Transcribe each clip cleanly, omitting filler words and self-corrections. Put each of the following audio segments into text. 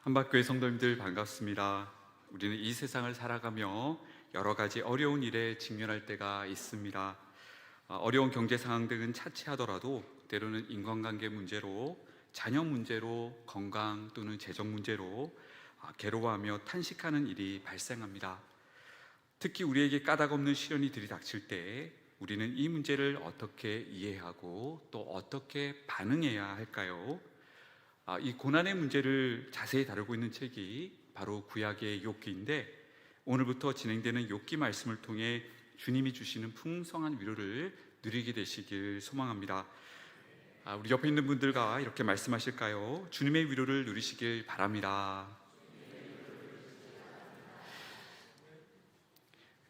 한박교회 성도님들 반갑습니다. 우리는 이 세상을 살아가며 여러 가지 어려운 일에 직면할 때가 있습니다. 어려운 경제 상황 등은 차치하더라도 때로는 인간관계 문제로, 자녀 문제로, 건강 또는 재정 문제로 괴로워하며 탄식하는 일이 발생합니다. 특히 우리에게 까닭없는 시련이 들이닥칠 때 우리는 이 문제를 어떻게 이해하고 또 어떻게 반응해야 할까요? 이 고난의 문제를 자세히 다루고 있는 책이 바로 구약의 욥기인데, 오늘부터 진행되는 욥기 말씀을 통해 주님이 주시는 풍성한 위로를 누리게 되시길 소망합니다. 우리 옆에 있는 분들과 이렇게 말씀하실까요? 주님의 위로를 누리시길 바랍니다.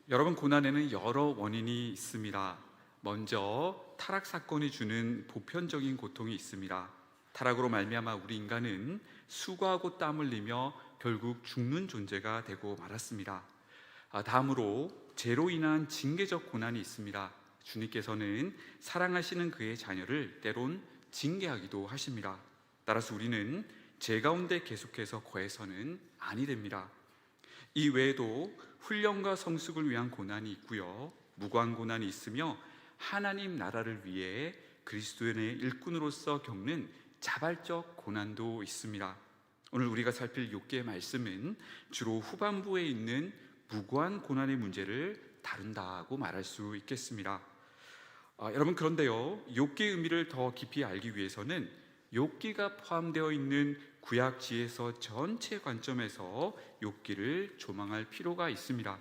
여러분, 고난에는 여러 원인이 있습니다. 먼저 타락 사건이 주는 보편적인 고통이 있습니다. 타락으로 말미암아 우리 인간은 수고하고 땀 흘리며 결국 죽는 존재가 되고 말았습니다. 다음으로 죄로 인한 징계적 고난이 있습니다. 주님께서는 사랑하시는 그의 자녀를 때론 징계하기도 하십니다. 따라서 우리는 죄 가운데 계속해서 거해서는 아니 됩니다. 이 외에도 훈련과 성숙을 위한 고난이 있고요, 무고한 고난이 있으며 하나님 나라를 위해 그리스도인의 일꾼으로서 겪는 자발적 고난도 있습니다. 오늘 우리가 살필 욥기의 말씀은 주로 후반부에 있는 무고한 고난의 문제를 다룬다고 말할 수 있겠습니다. 여러분, 그런데요, 욥기의 의미를 더 깊이 알기 위해서는 욥기가 포함되어 있는 구약 지혜서 전체 관점에서 욥기를 조망할 필요가 있습니다.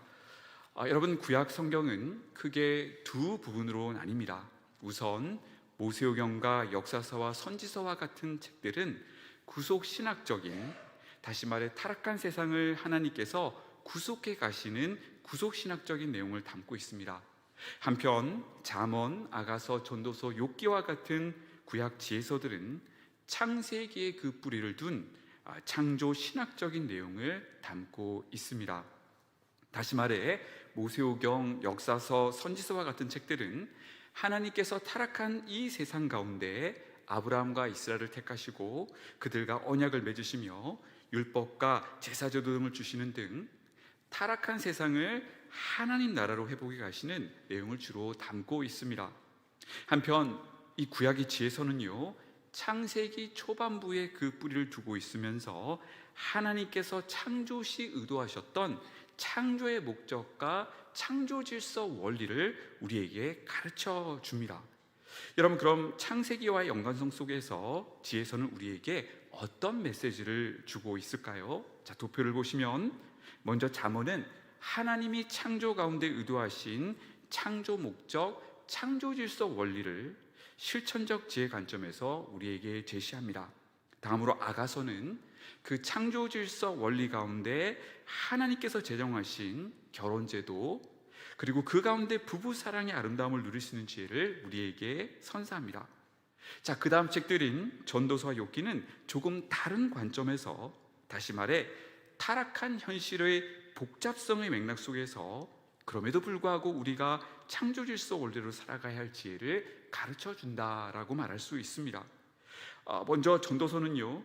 여러분, 구약 성경은 크게 두 부분으로 나뉩니다. 우선 모세오경과 역사서와 선지서와 같은 책들은 구속신학적인, 다시 말해 타락한 세상을 하나님께서 구속해 가시는 구속신학적인 내용을 담고 있습니다. 한편 잠언, 아가서, 전도서, 욥기와 같은 구약 지혜서들은 창세기의 그 뿌리를 둔 창조신학적인 내용을 담고 있습니다. 다시 말해 모세오경, 역사서, 선지서와 같은 책들은 하나님께서 타락한 이 세상 가운데 아브라함과 이스라엘을 택하시고 그들과 언약을 맺으시며 율법과 제사제도 등을 주시는 등 타락한 세상을 하나님 나라로 회복해 가시는 내용을 주로 담고 있습니다. 한편 이 구약의 지혜서는요, 창세기 초반부에 그 뿌리를 두고 있으면서 하나님께서 창조 시 의도하셨던 창조의 목적과 창조 질서 원리를 우리에게 가르쳐 줍니다. 여러분, 그럼 창세기와의 연관성 속에서 지혜서는 우리에게 어떤 메시지를 주고 있을까요? 자, 도표를 보시면 먼저 잠언은 하나님이 창조 가운데 의도하신 창조 목적, 창조 질서 원리를 실천적 지혜 관점에서 우리에게 제시합니다. 다음으로 아가서는 그 창조 질서 원리 가운데 하나님께서 제정하신 결혼제도, 그리고 그 가운데 부부 사랑의 아름다움을 누릴 수 있는 지혜를 우리에게 선사합니다. 자, 그 다음 책들인 전도서와 욥기는 조금 다른 관점에서, 다시 말해 타락한 현실의 복잡성의 맥락 속에서 그럼에도 불구하고 우리가 창조 질서 원리로 살아가야 할 지혜를 가르쳐 준다라고 말할 수 있습니다. 먼저 전도서는요,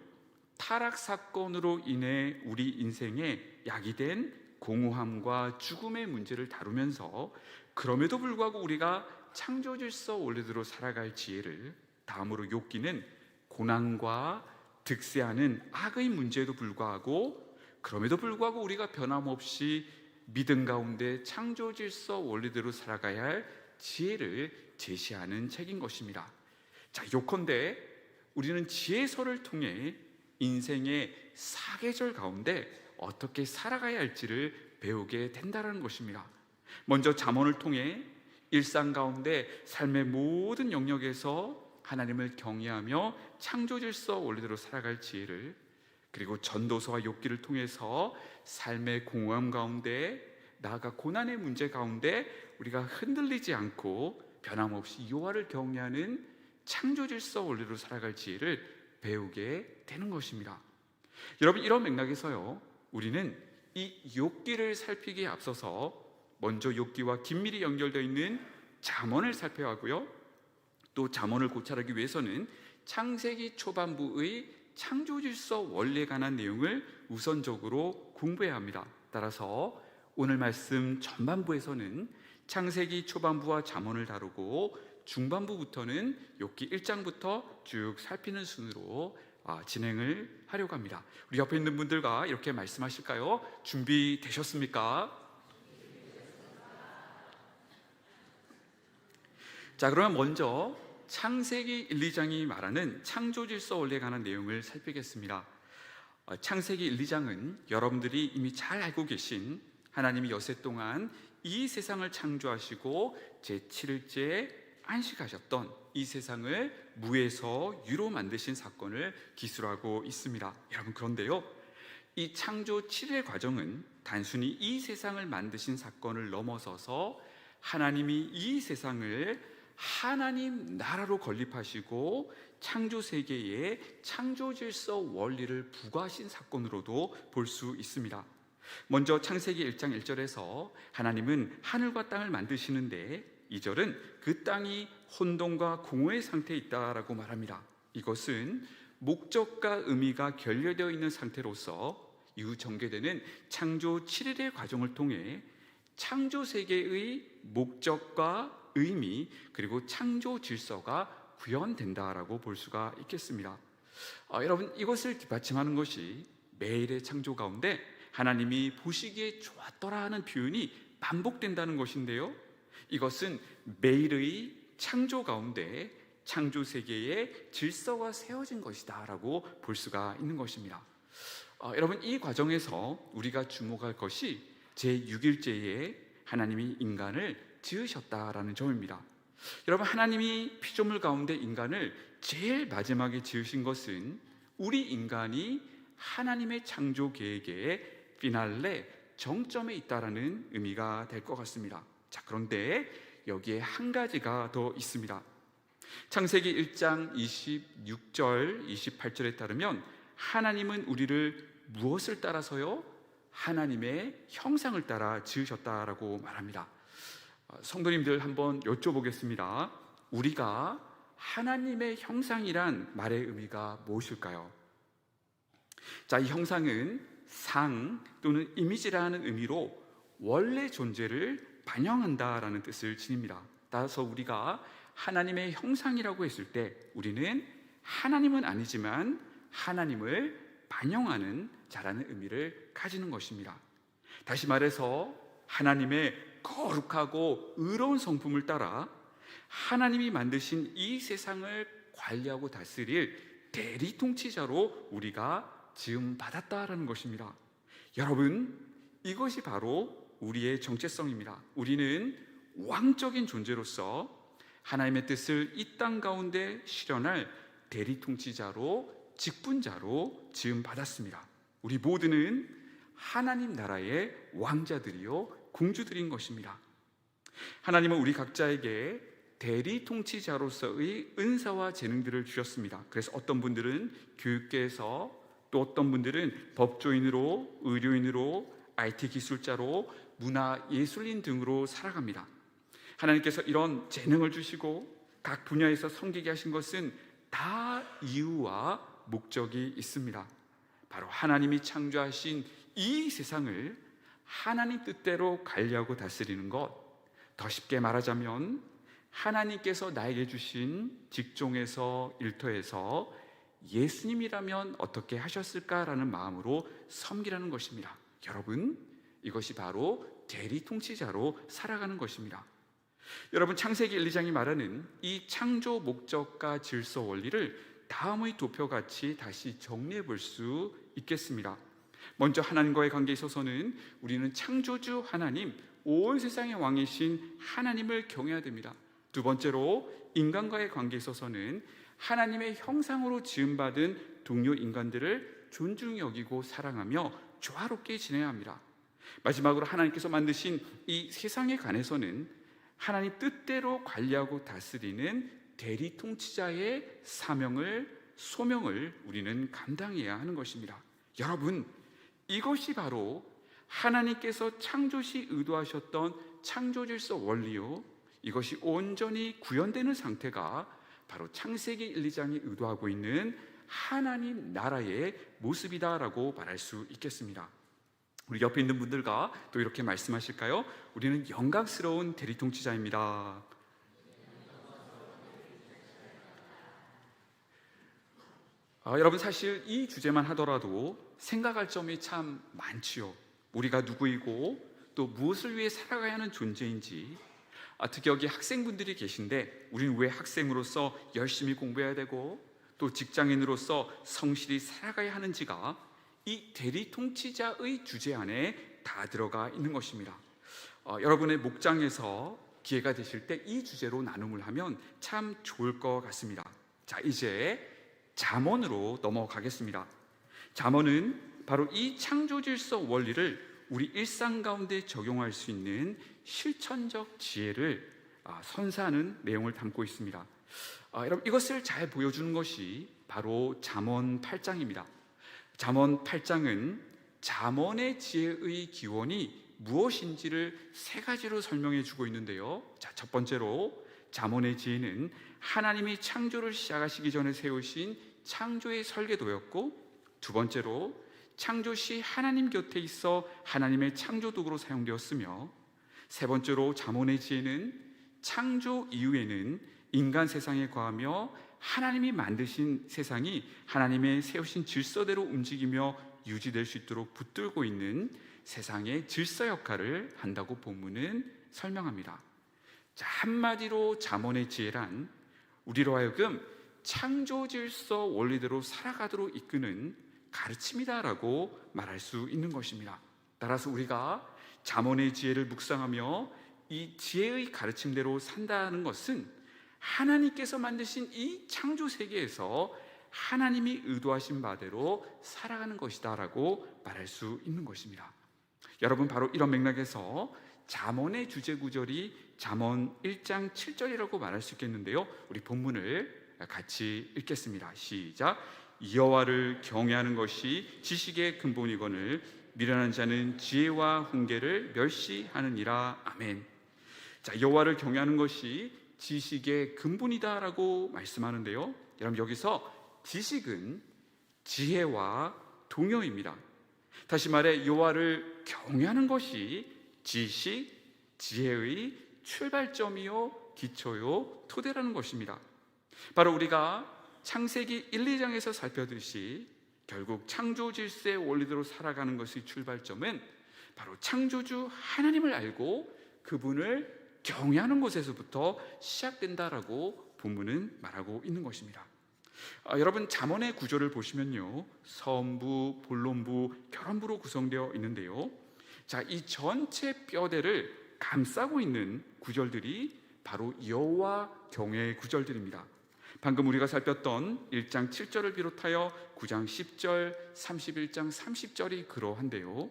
타락 사건으로 인해 우리 인생에 야기된 공허함과 죽음의 문제를 다루면서 그럼에도 불구하고 우리가 창조 질서 원리대로 살아갈 지혜를, 다음으로 욥기는 고난과 득세하는 악의 문제에도 불구하고 그럼에도 불구하고 우리가 변함없이 믿음 가운데 창조 질서 원리대로 살아가야 할 지혜를 제시하는 책인 것입니다. 자, 요컨대 우리는 지혜서를 통해 인생의 사계절 가운데 어떻게 살아가야 할지를 배우게 된다는 것입니다. 먼저 잠언을 통해 일상 가운데 삶의 모든 영역에서 하나님을 경외하며 창조 질서 원리대로 살아갈 지혜를, 그리고 전도서와 욥기를 통해서 삶의 공허함 가운데, 나아가 고난의 문제 가운데 우리가 흔들리지 않고 변함없이 여호와를 경외하는 창조 질서 원리로 살아갈 지혜를 배우게 되는 것입니다. 여러분, 이런 맥락에서요, 우리는 이 욥기를 살피기에 앞서서 먼저 욥기와 긴밀히 연결되어 있는 잠언을 살펴야 하고요, 또 잠언을 고찰하기 위해서는 창세기 초반부의 창조 질서 원리에 관한 내용을 우선적으로 공부해야 합니다. 따라서 오늘 말씀 전반부에서는 창세기 초반부와 잠언을 다루고 중반부부터는 욥기 1장부터 쭉 살피는 순으로 진행을 하려고 합니다. 우리 옆에 있는 분들과 이렇게 말씀하실까요? 준비되셨습니까? 자, 그러면 먼저 창세기 1, 2장이 말하는 창조 질서 원리에 관한 내용을 살피겠습니다. 창세기 1, 2장은 여러분들이 이미 잘 알고 계신 하나님이 여세 동안 이 세상을 창조하시고 제7일째에 안식하셨던 이 세상을 무에서 유로 만드신 사건을 기술하고 있습니다. 여러분, 그런데요, 이 창조 7일 과정은 단순히 이 세상을 만드신 사건을 넘어서서 하나님이 이 세상을 하나님 나라로 건립하시고 창조 세계에 창조 질서 원리를 부과하신 사건으로도 볼 수 있습니다. 먼저 창세기 1장 1절에서 하나님은 하늘과 땅을 만드시는데 2절은 그 땅이 혼돈과 공허의 상태에 있다라고 말합니다. 이것은 목적과 의미가 결여되어 있는 상태로서 이후 전개되는 창조 7일의 과정을 통해 창조 세계의 목적과 의미 그리고 창조 질서가 구현된다라고 볼 수가 있겠습니다. 여러분, 이것을 뒷받침하는 것이 매일의 창조 가운데 하나님이 보시기에 좋았더라 하는 표현이 반복된다는 것인데요, 이것은 매일의 창조 가운데 창조 세계에 질서가 세워진 것이다 라고 볼 수가 있는 것입니다. 여러분, 이 과정에서 우리가 주목할 것이 제6일째에 하나님이 인간을 지으셨다라는 점입니다. 여러분, 하나님이 피조물 가운데 인간을 제일 마지막에 지으신 것은 우리 인간이 하나님의 창조 계획의 피날레 정점에 있다라는 의미가 될 것 같습니다. 자, 그런데 여기에 한 가지가 더 있습니다. 창세기 1장 26절 28절에 따르면 하나님은 우리를 무엇을 따라서요? 하나님의 형상을 따라 지으셨다라고 말합니다. 성도님들, 한번 여쭤보겠습니다. 우리가 하나님의 형상이란 말의 의미가 무엇일까요? 자, 이 형상은 상 또는 이미지라는 의미로 원래 존재를 반영한다라는 뜻을 지닙니다. 따라서 우리가 하나님의 형상이라고 했을 때 우리는 하나님은 아니지만 하나님을 반영하는 자라는 의미를 가지는 것입니다. 다시 말해서 하나님의 거룩하고 의로운 성품을 따라 하나님이 만드신 이 세상을 관리하고 다스릴 대리 통치자로 우리가 지음받았다라는 것입니다. 여러분, 이것이 바로 우리의 정체성입니다. 우리는 왕적인 존재로서 하나님의 뜻을 이 땅 가운데 실현할 대리 통치자로, 직분자로 지음받았습니다. 우리 모두는 하나님 나라의 왕자들이요 공주들인 것입니다. 하나님은 우리 각자에게 대리 통치자로서의 은사와 재능들을 주셨습니다. 그래서 어떤 분들은 교육계에서, 또 어떤 분들은 법조인으로, 의료인으로, IT 기술자로, 문화예술인 등으로 살아갑니다. 하나님께서 이런 재능을 주시고 각 분야에서 섬기게 하신 것은 다 이유와 목적이 있습니다. 바로 하나님이 창조하신 이 세상을 하나님 뜻대로 관리하고 다스리는 것, 더 쉽게 말하자면 하나님께서 나에게 주신 직종에서, 일터에서 예수님이라면 어떻게 하셨을까라는 마음으로 섬기라는 것입니다. 여러분, 이것이 바로 대리 통치자로 살아가는 것입니다. 여러분, 창세기 1, 2장이 말하는 이 창조 목적과 질서 원리를 다음의 도표같이 다시 정리해 볼 수 있겠습니다. 먼저 하나님과의 관계에 있어서는 우리는 창조주 하나님, 온 세상의 왕이신 하나님을 경외해야 됩니다. 두 번째로 인간과의 관계에 있어서는 하나님의 형상으로 지음받은 동료 인간들을 존중히 여기고 사랑하며 조화롭게 지내야 합니다. 마지막으로 하나님께서 만드신 이 세상에 관해서는 하나님 뜻대로 관리하고 다스리는 대리 통치자의 사명을, 소명을 우리는 감당해야 하는 것입니다. 여러분, 이것이 바로 하나님께서 창조시 의도하셨던 창조질서 원리요, 이것이 온전히 구현되는 상태가 바로 창세기 1, 2장이 의도하고 있는 하나님 나라의 모습이다라고 말할 수 있겠습니다. 우리 옆에 있는 분들과 또 이렇게 말씀하실까요? 우리는 영광스러운 대리통치자입니다. 여러분, 사실 이 주제만 하더라도 생각할 점이 참 많지요. 우리가 누구이고 또 무엇을 위해 살아가야 하는 존재인지, 특히 여기 학생분들이 계신데 우리는 왜 학생으로서 열심히 공부해야 되고 또 직장인으로서 성실히 살아가야 하는지가 이 대리통치자의 주제 안에 다 들어가 있는 것입니다. 여러분의 목장에서 기회가 되실 때 이 주제로 나눔을 하면 참 좋을 것 같습니다. 자, 이제 잠언으로 넘어가겠습니다. 잠언은 바로 이 창조 질서 원리를 우리 일상 가운데 적용할 수 있는 실천적 지혜를 선사하는 내용을 담고 있습니다. 여러분, 이것을 잘 보여주는 것이 바로 잠언 8장입니다. 잠언 8장은 잠언의 지혜의 기원이 무엇인지를 세 가지로 설명해 주고 있는데요. 자, 첫 번째로 잠언의 지혜는 하나님이 창조를 시작하시기 전에 세우신 창조의 설계도였고, 두 번째로 창조 시 하나님 곁에 있어 하나님의 창조 도구로 사용되었으며, 세 번째로 잠언의 지혜는 창조 이후에는 인간 세상에 거하며 하나님이 만드신 세상이 하나님의 세우신 질서대로 움직이며 유지될 수 있도록 붙들고 있는 세상의 질서 역할을 한다고 본문은 설명합니다. 자, 한마디로 잠언의 지혜란 우리로 하여금 창조 질서 원리대로 살아가도록 이끄는 가르침이다라고 말할 수 있는 것입니다. 따라서 우리가 잠언의 지혜를 묵상하며 이 지혜의 가르침대로 산다는 것은 하나님께서 만드신 이 창조 세계에서 하나님이 의도하신 바대로 살아가는 것이다라고 말할 수 있는 것입니다. 여러분, 바로 이런 맥락에서 잠언의 주제 구절이 잠언 1장 7절이라고 말할 수 있겠는데요. 우리 본문을 같이 읽겠습니다. 시작. 여호와를 경외하는 것이 지식의 근본이거늘 미련한 자는 지혜와 훈계를 멸시하느니라. 아멘. 자, 여호와를 경외하는 것이 지식의 근본이다라고 말씀하는데요. 여러분, 여기서 지식은 지혜와 동요입니다. 다시 말해 여호와를 경외하는 것이 지식, 지혜의 출발점이요, 기초요, 토대라는 것입니다. 바로 우리가 창세기 1, 2장에서 살펴듯이 결국 창조 질서의 원리대로 살아가는 것의 출발점은 바로 창조주 하나님을 알고 그분을 경외하는 곳에서부터 시작된다라고 본문은 말하고 있는 것입니다. 여러분, 잠언의 구조를 보시면요, 서원부, 본론부, 결혼부로 구성되어 있는데요. 자, 이 전체 뼈대를 감싸고 있는 구절들이 바로 여호와 경외의 구절들입니다. 방금 우리가 살폈던 1장 7절을 비롯하여 9장 10절, 31장 30절이 그러한데요.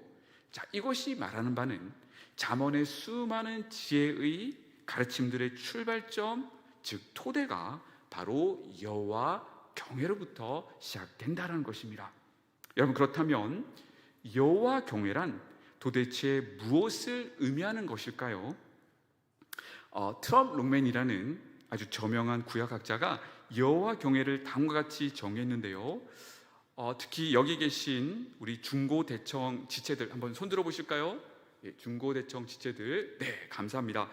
자, 이것이 말하는 바는 잠언의 수많은 지혜의 가르침들의 출발점, 즉 토대가 바로 여호와 경외로부터 시작된다는 것입니다. 여러분, 그렇다면 여호와 경외란 도대체 무엇을 의미하는 것일까요? 트럼 롱맨이라는 아주 저명한 구약학자가 여호와 경외를 다음과 같이 정의했는데요. 특히 여기 계신 우리 중고대청 지체들 한번 손 들어 보실까요? 예, 중고대청 지체들, 네, 감사합니다.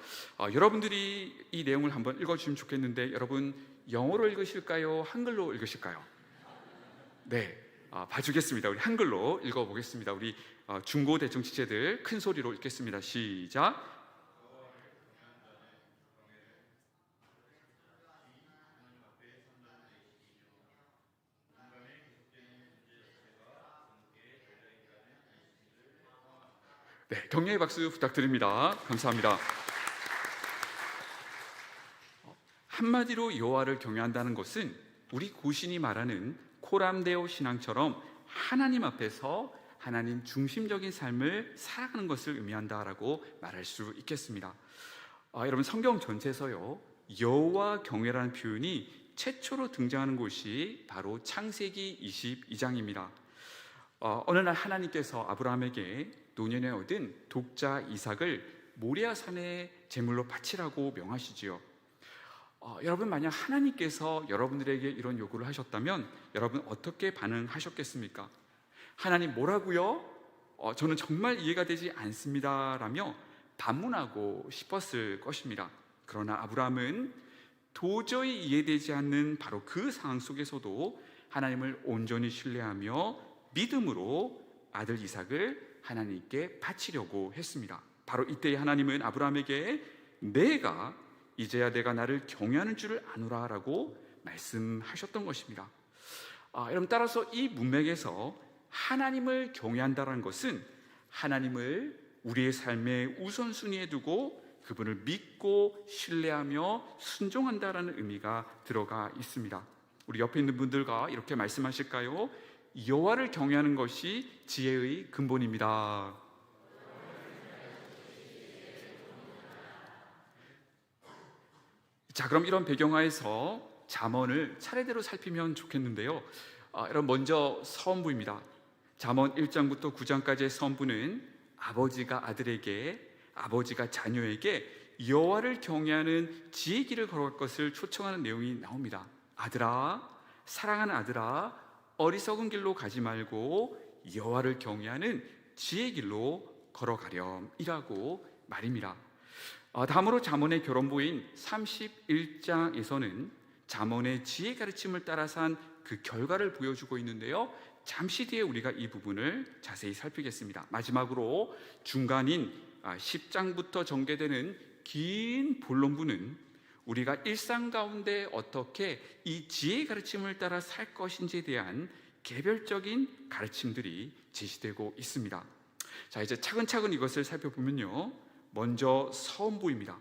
여러분들이 이 내용을 한번 읽어주시면 좋겠는데, 여러분 영어로 읽으실까요? 한글로 읽으실까요? 네, 봐주겠습니다. 우리 한글로 읽어보겠습니다. 우리 중고대청 지체들 큰 소리로 읽겠습니다. 시작. 네, 격려의 박수 부탁드립니다. 감사합니다. 한마디로 여호와를 경외한다는 것은 우리 고신이 말하는 코람데오 신앙처럼 하나님 앞에서 하나님 중심적인 삶을 살아가는 것을 의미한다라고 말할 수 있겠습니다. 여러분, 성경 전체에서요, 여호와 경외라는 표현이 최초로 등장하는 곳이 바로 창세기 22장입니다. 어느 날 하나님께서 아브라함에게 노년에 얻은 독자 이삭을 모리아산에 제물로 바치라고 명하시지요. 여러분 만약 하나님께서 여러분들에게 이런 요구를 하셨다면 여러분 어떻게 반응하셨겠습니까? 하나님 뭐라고요? 저는 정말 이해가 되지 않습니다 라며 반문하고 싶었을 것입니다. 그러나 아브라함은 도저히 이해되지 않는 바로 그 상황 속에서도 하나님을 온전히 신뢰하며 믿음으로 아들 이삭을 하나님께 바치려고 했습니다. 바로 이때 하나님은 아브라함에게 내가 이제야 내가 나를 경외하는 줄을 아노라 라고 말씀하셨던 것입니다. 여러분, 따라서 이 문맥에서 하나님을 경외한다는 것은 하나님을 우리의 삶의 우선순위에 두고 그분을 믿고 신뢰하며 순종한다라는 의미가 들어가 있습니다. 우리 옆에 있는 분들과 이렇게 말씀하실까요? 여호와를 경외하는 것이 지혜의 근본입니다. 자, 그럼 이런 배경하에서 잠언을 차례대로 살피면 좋겠는데요. 여러분, 먼저 서원부입니다. 잠언 1장부터 9장까지의 서원부는 아버지가 아들에게, 아버지가 자녀에게 여호와를 경외하는 지혜의 길을 걸어갈 것을 초청하는 내용이 나옵니다. 아들아, 사랑하는 아들아, 어리석은 길로 가지 말고 여호와를 경외하는 지혜의 길로 걸어가렴이라고 말입니다. 다음으로 잠언의 결혼부인 31장에서는 잠언의 지혜 가르침을 따라 산 그 결과를 보여주고 있는데요, 잠시 뒤에 우리가 이 부분을 자세히 살피겠습니다. 마지막으로 중간인 10장부터 전개되는 긴 본론부는 우리가 일상 가운데 어떻게 이 지혜의 가르침을 따라 살 것인지에 대한 개별적인 가르침들이 제시되고 있습니다. 자, 이제 차근차근 이것을 살펴보면요, 먼저 서원부입니다.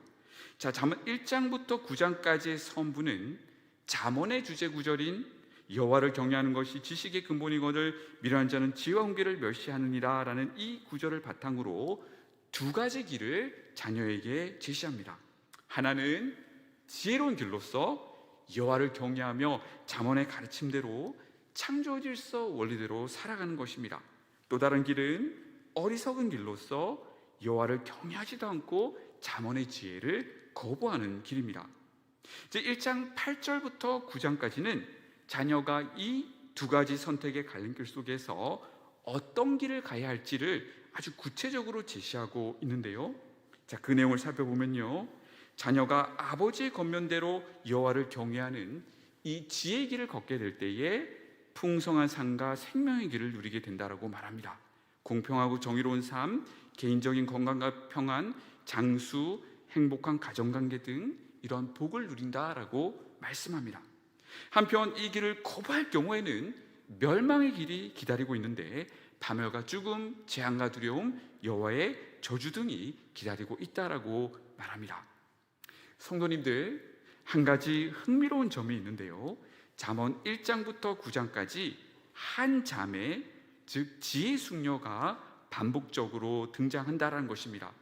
자, 잠언 1장부터 9장까지의 서원부는 잠언의 주제 구절인 여호와를 경외하는 것이 지식의 근본이거늘 미련한 자는 지혜와 훈계를 멸시하느니라 라는 이 구절을 바탕으로 두 가지 길을 자녀에게 제시합니다. 하나는 지혜로운 길로서 여호와를 경외하며 잠언의 가르침대로 창조 질서 원리대로 살아가는 것입니다. 또 다른 길은 어리석은 길로서 여호와를 경외하지도 않고 잠언의 지혜를 거부하는 길입니다. 이제 1장 8절부터 9장까지는 자녀가 이 두 가지 선택의 갈림길 속에서 어떤 길을 가야 할지를 아주 구체적으로 제시하고 있는데요. 자, 그 내용을 살펴보면요, 자녀가 아버지의 겉면대로 여호와를 경외하는 이 지혜의 길을 걷게 될 때에 풍성한 삶과 생명의 길을 누리게 된다라고 말합니다. 공평하고 정의로운 삶, 개인적인 건강과 평안, 장수, 행복한 가정관계 등 이런 복을 누린다라고 말씀합니다. 한편 이 길을 거부할 경우에는 멸망의 길이 기다리고 있는데 파멸과 죽음, 재앙과 두려움, 여호와의 저주 등이 기다리고 있다라고 말합니다. 성도님들, 한 가지 흥미로운 점이 있는데요, 잠언 1장부터 9장까지 한 자매, 즉 지혜 숙녀가 반복적으로 등장한다는 것입니다.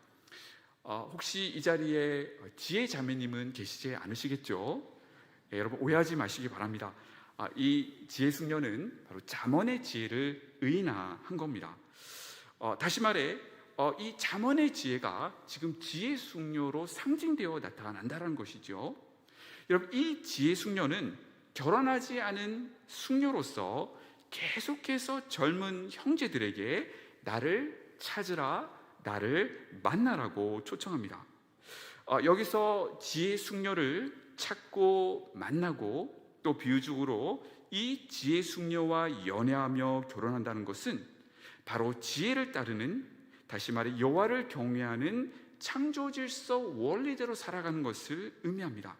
혹시 이 자리에 지혜 자매님은 계시지 않으시겠죠? 여러분 오해하지 마시기 바랍니다. 이 지혜 숙녀는 바로 잠언의 지혜를 의인화한 겁니다. 다시 말해 이 잠언의 지혜가 지금 지혜 숙녀로 상징되어 나타난다는 것이죠. 여러분, 이 지혜 숙녀는 결혼하지 않은 숙녀로서 계속해서 젊은 형제들에게 나를 찾으라, 나를 만나라고 초청합니다. 여기서 지혜 숙녀를 찾고 만나고 또 비유적으로 이 지혜 숙녀와 연애하며 결혼한다는 것은 바로 지혜를 따르는, 다시 말해 여호와를 경외하는 창조 질서 원리대로 살아가는 것을 의미합니다.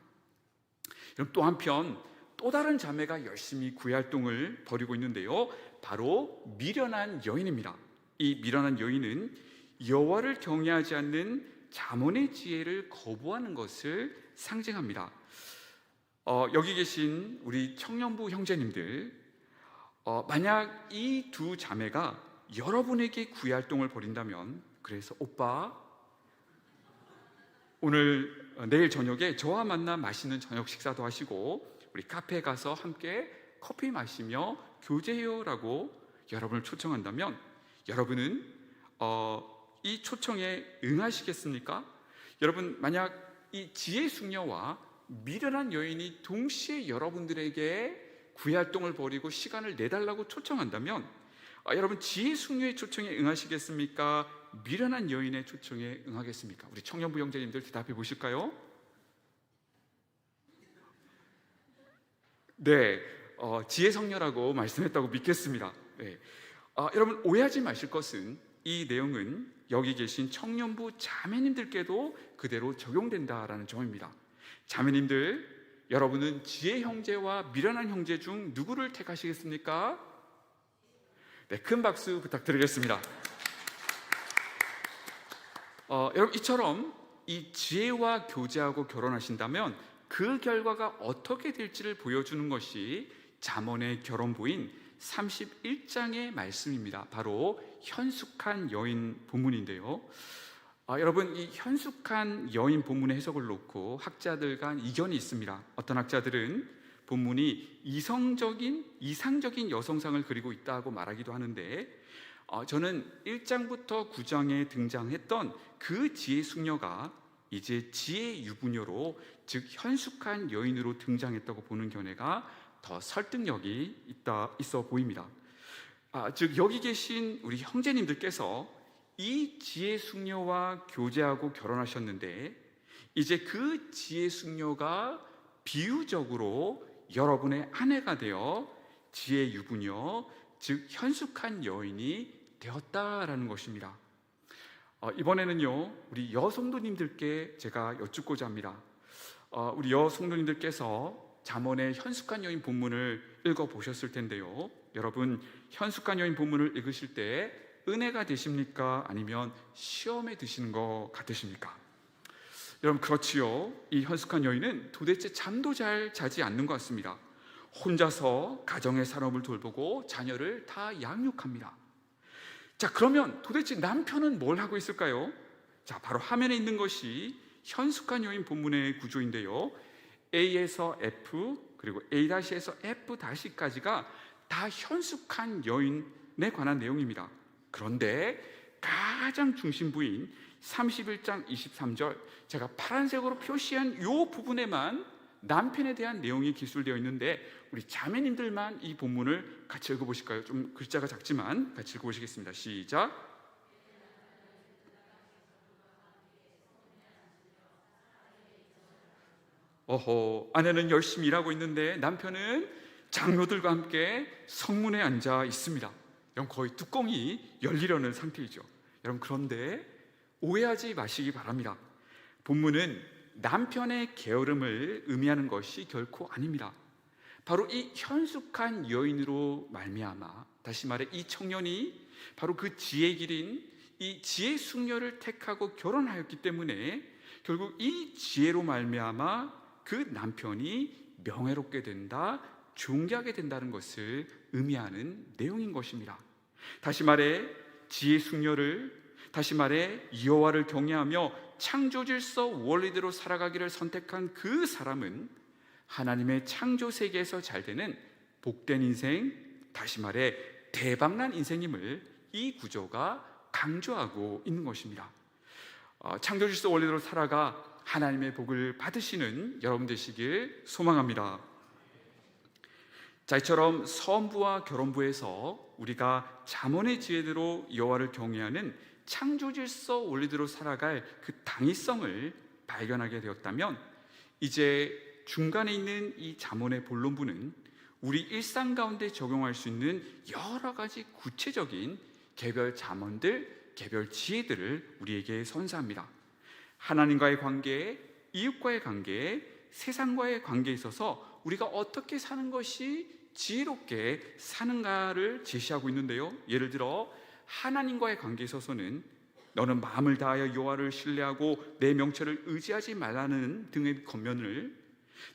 또 한편 또 다른 자매가 열심히 구애 활동을 벌이고 있는데요, 바로 미련한 여인입니다. 이 미련한 여인은 여호와를 경외하지 않는 잠언의 지혜를 거부하는 것을 상징합니다. 여기 계신 우리 청년부 형제님들, 만약 이 두 자매가 여러분에게 구애 활동을 벌인다면, 그래서 오빠 오늘 내일 저녁에 저와 만나 맛있는 저녁 식사도 하시고 우리 카페에 가서 함께 커피 마시며 교제해요라고 여러분을 초청한다면 여러분은 이 초청에 응하시겠습니까? 여러분, 만약 이 지혜 숙녀와 미련한 여인이 동시에 여러분들에게 구애활동을 벌이고 시간을 내달라고 초청한다면 여러분 지혜 숙녀의 초청에 응하시겠습니까? 미련한 여인의 초청에 응하겠습니까? 우리 청년부 형제님들 대답해 보실까요? 네, 지혜 성녀라고 말씀했다고 믿겠습니다. 네. 여러분 오해하지 마실 것은 이 내용은 여기 계신 청년부 자매님들께도 그대로 적용된다라는 점입니다. 자매님들, 여러분은 지혜 형제와 미련한 형제 중 누구를 택하시겠습니까? 네, 큰 박수 부탁드리겠습니다. 여러분 이처럼 이 지혜와 교제하고 결혼하신다면 그 결과가 어떻게 될지를 보여주는 것이 잠언의 결혼부인 31장의 말씀입니다. 바로 현숙한 여인 본문인데요. 여러분 이 현숙한 여인 본문의 해석을 놓고 학자들 간 이견이 있습니다. 어떤 학자들은 본문이 이상적인 여성상을 그리고 있다고 말하기도 하는데 저는 1장부터 9장에 등장했던 그 지혜 숙녀가 이제 지혜 유부녀로, 즉 현숙한 여인으로 등장했다고 보는 견해가 더 설득력이 있어 보입니다. 즉 여기 계신 우리 형제님들께서 이 지혜 숙녀와 교제하고 결혼하셨는데 이제 그 지혜 숙녀가 비유적으로 여러분의 아내가 되어 지혜 유부녀, 즉 현숙한 여인이 되었다라는 것입니다. 이번에는요 우리 여성도님들께 제가 여쭙고자 합니다. 우리 여성도님들께서 잠언의 현숙한 여인 본문을 읽어보셨을 텐데요, 여러분 현숙한 여인 본문을 읽으실 때 은혜가 되십니까? 아니면 시험에 드시는 것 같으십니까? 여러분 그렇지요. 이 현숙한 여인은 도대체 잠도 잘 자지 않는 것 같습니다. 혼자서 가정의 산업을 돌보고 자녀를 다 양육합니다. 자, 그러면 도대체 남편은 뭘 하고 있을까요? 자, 바로 화면에 있는 것이 현숙한 여인 본문의 구조인데요, A에서 F 그리고 A-에서 F-까지가 다 현숙한 여인에 관한 내용입니다. 그런데 가장 중심부인 31장 23절, 제가 파란색으로 표시한 이 부분에만 남편에 대한 내용이 기술되어 있는데 우리 자매님들만 이 본문을 같이 읽어보실까요? 좀 글자가 작지만 같이 읽어보시겠습니다. 시작. 아내는 열심히 일하고 있는데 남편은 장로들과 함께 성문에 앉아 있습니다. 여러분 거의 뚜껑이 열리려는 상태이죠. 여러분 그런데 오해하지 마시기 바랍니다. 본문은 남편의 게으름을 의미하는 것이 결코 아닙니다. 바로 이 현숙한 여인으로 말미암아, 다시 말해 이 청년이 바로 그 지혜 길인 이 지혜 숙녀를 택하고 결혼하였기 때문에 결국 이 지혜로 말미암아 그 남편이 명예롭게 된다, 존귀하게 된다는 것을 의미하는 내용인 것입니다. 다시 말해 지혜 숙녀를, 다시 말해 여호와를 경외하며 창조 질서 원리대로 살아가기를 선택한 그 사람은 하나님의 창조 세계에서 잘 되는 복된 인생, 다시 말해 대박난 인생임을 이 구조가 강조하고 있는 것입니다. 창조 질서 원리대로 살아가 하나님의 복을 받으시는 여러분 되시길 소망합니다. 자, 이처럼 서원부와 결혼부에서 우리가 잠언의 지혜대로 여호와를 경외하는 창조 질서 원리대로 살아갈 그 당위성을 발견하게 되었다면, 이제 중간에 있는 이 잠언의 본론부는 우리 일상 가운데 적용할 수 있는 여러 가지 구체적인 개별 잠언들, 개별 지혜들을 우리에게 선사합니다. 하나님과의 관계, 이웃과의 관계, 세상과의 관계에 있어서 우리가 어떻게 사는 것이 지혜롭게 사는가를 제시하고 있는데요, 예를 들어 하나님과의 관계에 있어서는 너는 마음을 다하여 여호와를 신뢰하고 내 명철을 의지하지 말라는 등의 권면을,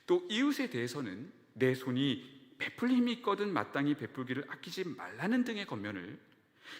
또 이웃에 대해서는 내 손이 베풀 힘이 있거든 마땅히 베풀기를 아끼지 말라는 등의 권면을,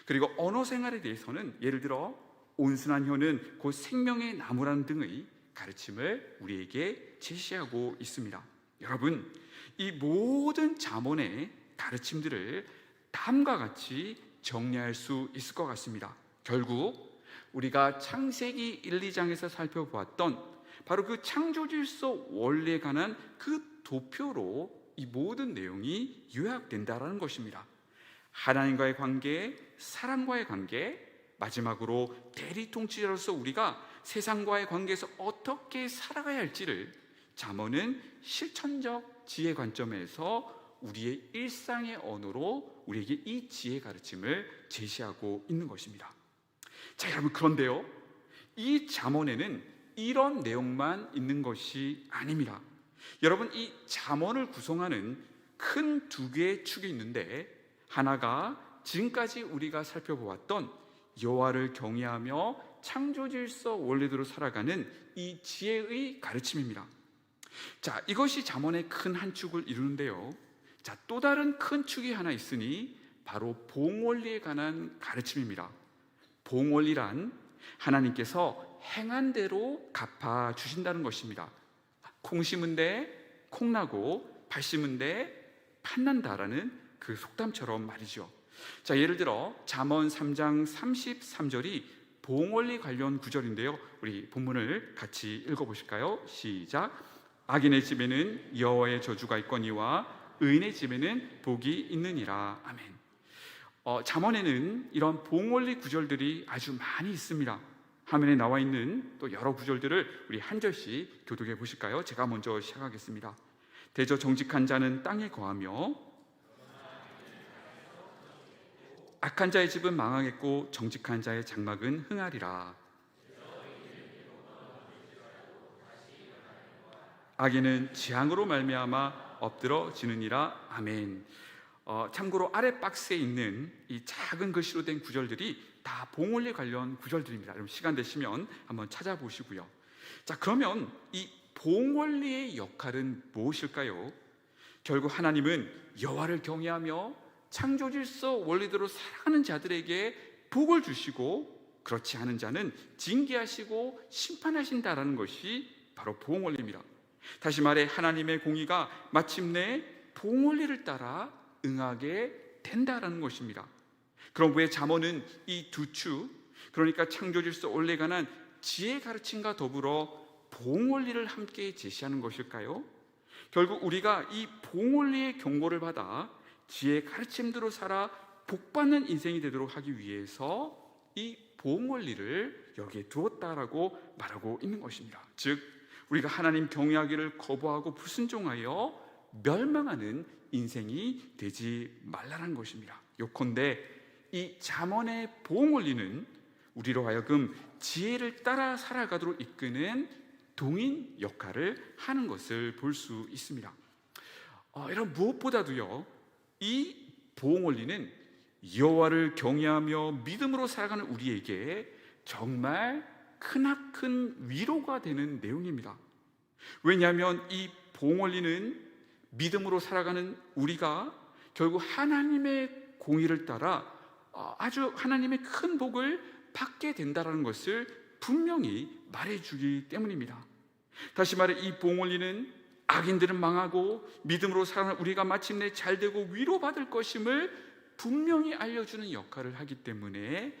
그리고 언어 생활에 대해서는 예를 들어 온순한 혀는 곧 생명의 나무라는 등의 가르침을 우리에게 제시하고 있습니다. 여러분, 이 모든 잠언의 가르침들을 다음과 같이 정리할 수 있을 것 같습니다. 결국 우리가 창세기 1, 2장에서 살펴보았던 바로 그 창조 질서 원리에 관한 그 도표로 이 모든 내용이 요약된다라는 것입니다. 하나님과의 관계, 사람과의 관계, 마지막으로 대리통치자로서 우리가 세상과의 관계에서 어떻게 살아가야 할지를 잠언은 실천적 지혜 관점에서 우리의 일상의 언어로 우리에게 이 지혜 가르침을 제시하고 있는 것입니다. 자, 여러분, 그런데요, 이 잠언에는 이런 내용만 있는 것이 아닙니다. 여러분, 이 잠언을 구성하는 큰 두 개의 축이 있는데, 하나가 지금까지 우리가 살펴보았던 여호와를 경외하며 창조 질서 원리대로 살아가는 이 지혜의 가르침입니다. 자, 이것이 잠언의 큰 한 축을 이루는데요, 자, 또 다른 큰 축이 하나 있으니 바로 봉원리에 관한 가르침입니다. 봉원리란 하나님께서 행한 대로 갚아 주신다는 것입니다. 콩 심은 데 콩나고 팥 심은 데 팥난다라는 그 속담처럼 말이죠. 자, 예를 들어 잠언 3장 33절이 봉원리 관련 구절인데요, 우리 본문을 같이 읽어보실까요? 시작. 악인의 집에는 여호와의 저주가 있거니와 의인의 집에는 복이 있느니라. 아멘. 잠언에는 이런 봉원리 구절들이 아주 많이 있습니다. 화면에 나와 있는 또 여러 구절들을 우리 한 절씩 교독해 보실까요? 제가 먼저 시작하겠습니다. 대저 정직한 자는 땅에 거하며 악한 자의 집은 망하겠고 정직한 자의 장막은 흥하리라. 악인은 재앙으로 말미암아 엎드러지느니라. 아멘. 참고로 아래 박스에 있는 이 작은 글씨로 된 구절들이 다 봉원리 관련 구절들입니다. 여러분, 시간 되시면 한번 찾아보시고요. 자, 그러면 이 봉원리의 역할은 무엇일까요? 결국 하나님은 여호와를 경외하며 창조 질서 원리대로 살아가는 자들에게 복을 주시고, 그렇지 않은 자는 징계하시고 심판하신다라는 것이 바로 봉원리입니다. 다시 말해 하나님의 공의가 마침내 봉원리를 따라 응하게 된다라는 것입니다. 그럼 왜 잠언은 이 두 축, 그러니까 창조 질서 원리에 관한 지혜 가르침과 더불어 봉원리를 함께 제시하는 것일까요? 결국 우리가 이 봉원리의 경고를 받아 지혜 가르침대로 살아 복받는 인생이 되도록 하기 위해서 이 봉원리를 여기에 두었다라고 말하고 있는 것입니다. 즉, 우리가 하나님 경외하기를 거부하고 불순종하여 멸망하는 인생이 되지 말라는 것입니다. 요컨대 이 잠언의 봉원리는 우리로 하여금 지혜를 따라 살아가도록 이끄는 동인 역할을 하는 것을 볼 수 있습니다. 여러분, 무엇보다도요, 이 봉원리는 여호와를 경외하며 믿음으로 살아가는 우리에게 정말 크나큰 위로가 되는 내용입니다. 왜냐하면 이 봉원리는 믿음으로 살아가는 우리가 결국 하나님의 공의를 따라 아주 하나님의 큰 복을 받게 된다는 것을 분명히 말해주기 때문입니다. 다시 말해 이 봉원리는 악인들은 망하고 믿음으로 살아가는 우리가 마침내 잘되고 위로받을 것임을 분명히 알려주는 역할을 하기 때문에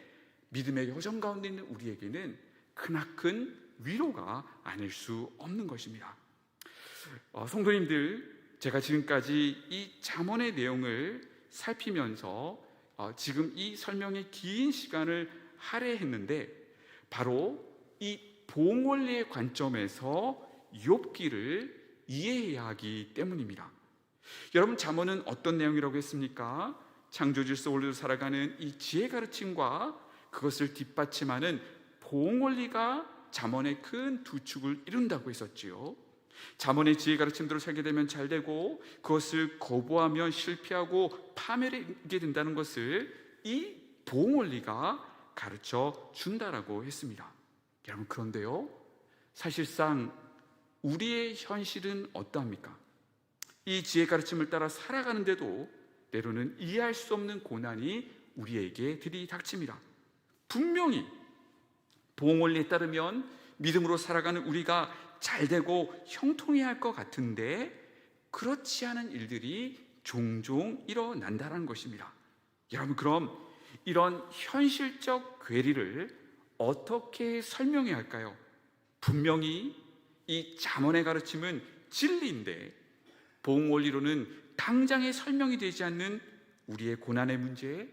믿음의 여정 가운데 있는 우리에게는 크나큰 위로가 아닐 수 없는 것입니다. 성도님들, 제가 지금까지 이 잠언의 내용을 살피면서 지금 이 설명에 긴 시간을 할애했는데, 바로 이 봉원리의 관점에서 욥기를 이해해야 하기 때문입니다. 여러분, 잠언은 어떤 내용이라고 했습니까? 창조 질서 원리로 살아가는 이 지혜 가르침과 그것을 뒷받침하는 봉원리가 잠언의 큰 두 축을 이룬다고 했었지요. 잠언의 지혜 가르침대로 살게 되면 잘되고, 그것을 거부하면 실패하고 파멸하게 된다는 것을 이 봉원리가 가르쳐 준다라고 했습니다. 여러분, 그런데요, 사실상 우리의 현실은 어떠합니까? 이 지혜 가르침을 따라 살아가는데도 때로는 이해할 수 없는 고난이 우리에게 들이닥칩니다. 분명히 봉원리에 따르면 믿음으로 살아가는 우리가 잘되고 형통해야 할 것 같은데 그렇지 않은 일들이 종종 일어난다는 것입니다. 여러분, 그럼 이런 현실적 괴리를 어떻게 설명해야 할까요? 분명히 이 잠언의 가르침은 진리인데 보응 원리로는 당장에 설명이 되지 않는 우리의 고난의 문제,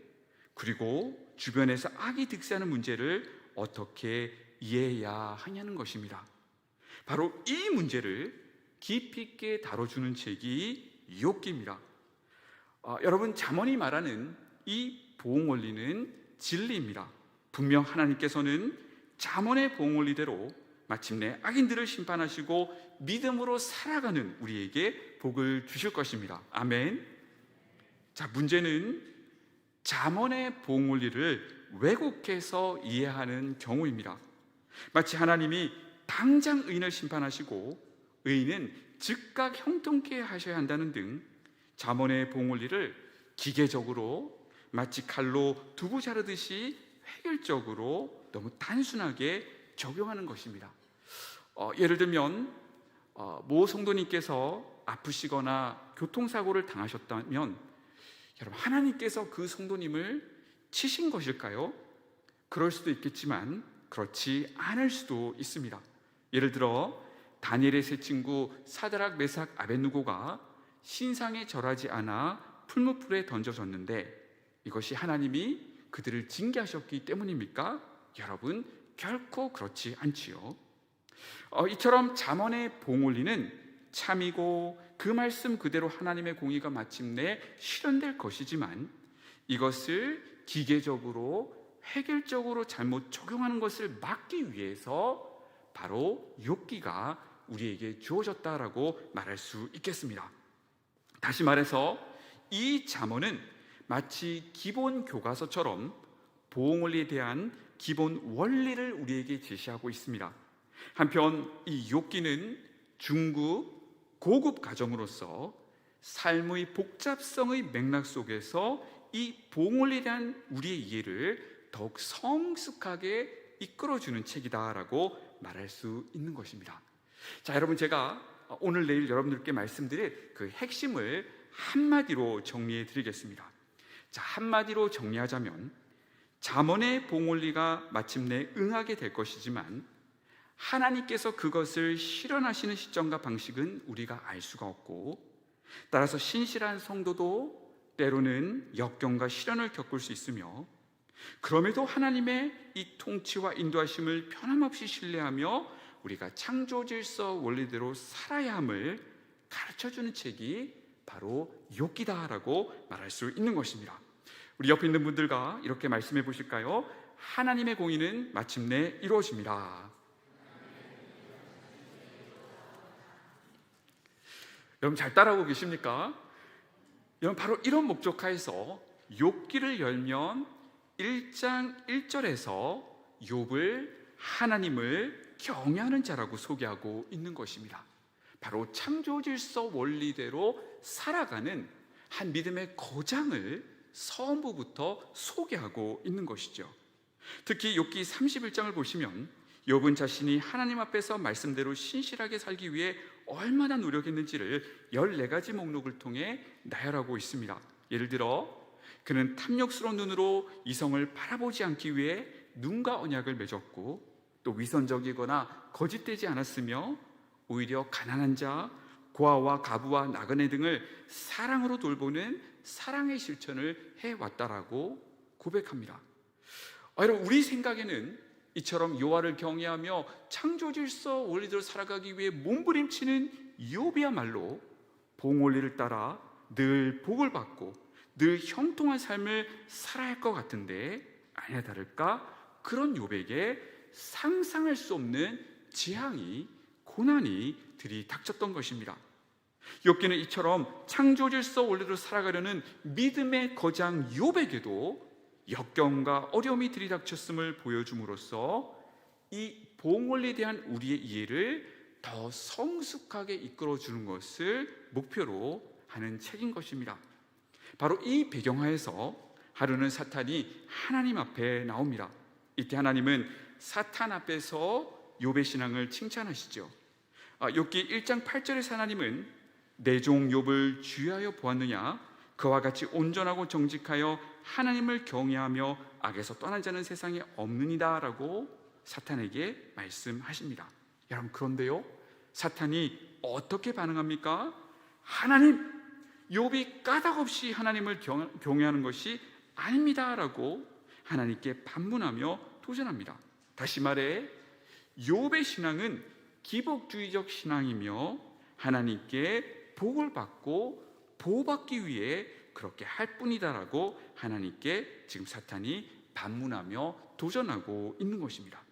그리고 주변에서 악이 득세하는 문제를 어떻게 이해해야 하냐는 것입니다. 바로 이 문제를 깊이 있게 다뤄주는 책이 욥기입니다. 여러분, 잠언이 말하는 이 보응 원리는 진리입니다. 분명 하나님께서는 잠언의 보응 원리대로 마침내 악인들을 심판하시고 믿음으로 살아가는 우리에게 복을 주실 것입니다. 아멘. 자, 문제는 잠언의 보응 원리를 왜곡해서 이해하는 경우입니다. 마치 하나님이 당장 의인을 심판하시고 의인은 즉각 형통케 하셔야 한다는 등 잠언의 보응 원리를 기계적으로 마치 칼로 두부 자르듯이 획일적으로 너무 단순하게 적용하는 것입니다. 예를 들면 모 성도님께서 아프시거나 교통사고를 당하셨다면 여러분, 하나님께서 그 성도님을 치신 것일까요? 그럴 수도 있겠지만 그렇지 않을 수도 있습니다. 예를 들어 다니엘의 세 친구 사드락, 메삭, 아벳느고가 신상에 절하지 않아 풀무불에 던져졌는데 이것이 하나님이 그들을 징계하셨기 때문입니까? 여러분, 결코 그렇지 않지요. 이처럼 잠언의 보응 원리는 참이고 그 말씀 그대로 하나님의 공의가 마침내 실현될 것이지만 이것을 기계적으로 획일적으로 잘못 적용하는 것을 막기 위해서 바로 욥기가 우리에게 주어졌다라고 말할 수 있겠습니다. 다시 말해서 이 잠언은 마치 기본 교과서처럼 보응 원리에 대한 기본 원리를 우리에게 제시하고 있습니다. 한편 이 욥기는 중급, 고급 가정으로서 삶의 복잡성의 맥락 속에서 이 보응 원리에 대한 우리의 이해를 더욱 성숙하게 이끌어주는 책이다라고 말할 수 있는 것입니다. 자, 여러분, 제가 오늘 내일 여러분들께 말씀드릴 그 핵심을 한마디로 정리해 드리겠습니다. 자, 한마디로 정리하자면 잠언의 보응 원리가 마침내 응하게 될 것이지만 하나님께서 그것을 실현하시는 시점과 방식은 우리가 알 수가 없고, 따라서 신실한 성도도 때로는 역경과 시련을 겪을 수 있으며, 그럼에도 하나님의 이 통치와 인도하심을 변함없이 신뢰하며 우리가 창조 질서 원리대로 살아야 함을 가르쳐주는 책이 바로 욥기다라고 말할 수 있는 것입니다. 우리 옆에 있는 분들과 이렇게 말씀해 보실까요? 하나님의 공의는 마침내 이루어집니다. 여러분, 잘 따라오고 계십니까? 여러분, 바로 이런 목적하에서 욥기를 열면 1장 1절에서 욥을 하나님을 경외하는 자라고 소개하고 있는 것입니다. 바로 창조 질서 원리대로 살아가는 한 믿음의 거장을 서부부터 소개하고 있는 것이죠. 특히 욥기 31장을 보시면 욥은 자신이 하나님 앞에서 말씀대로 신실하게 살기 위해 얼마나 노력했는지를 14가지 목록을 통해 나열하고 있습니다. 예를 들어 그는 탐욕스러운 눈으로 이성을 바라보지 않기 위해 눈과 언약을 맺었고, 또 위선적이거나 거짓되지 않았으며 오히려 가난한 자, 고아와 가부와 나그네 등을 사랑으로 돌보는 사랑의 실천을 해왔다라고 고백합니다. 여러분, 우리 생각에는 이처럼 여호와를 경외하며 창조 질서 원리대로 살아가기 위해 몸부림치는 욥이야말로 보응 원리를 따라 늘 복을 받고 늘 형통한 삶을 살아야 할 것 같은데, 아니나 다를까 그런 욥에게 상상할 수 없는 재앙이, 고난이 들이닥쳤던 것입니다. 욥기는 이처럼 창조 질서 원리로 살아가려는 믿음의 거장 욥에게도 역경과 어려움이 들이닥쳤음을 보여줌으로써 이 보응 원리에 대한 우리의 이해를 더 성숙하게 이끌어주는 것을 목표로 하는 책인 것입니다. 바로 이 배경하에서 하루는 사탄이 하나님 앞에 나옵니다. 이때 하나님은 사탄 앞에서 욥의 신앙을 칭찬하시죠. 욥기 1장 8절에서 하나님은 내 종 욥을 주의하여 보았느냐, 그와 같이 온전하고 정직하여 하나님을 경외하며 악에서 떠난 자는 세상에 없느니라 라고 사탄에게 말씀하십니다. 여러분, 그런데요, 사탄이 어떻게 반응합니까? 하나님, 욥이 까닭없이 하나님을 경외하는 것이 아닙니다라고 하나님께 반문하며 도전합니다. 다시 말해 욥의 신앙은 기복주의적 신앙이며 하나님께 복을 받고 보호받기 위해 그렇게 할 뿐이다라고 하나님께 지금 사탄이 반문하며 도전하고 있는 것입니다.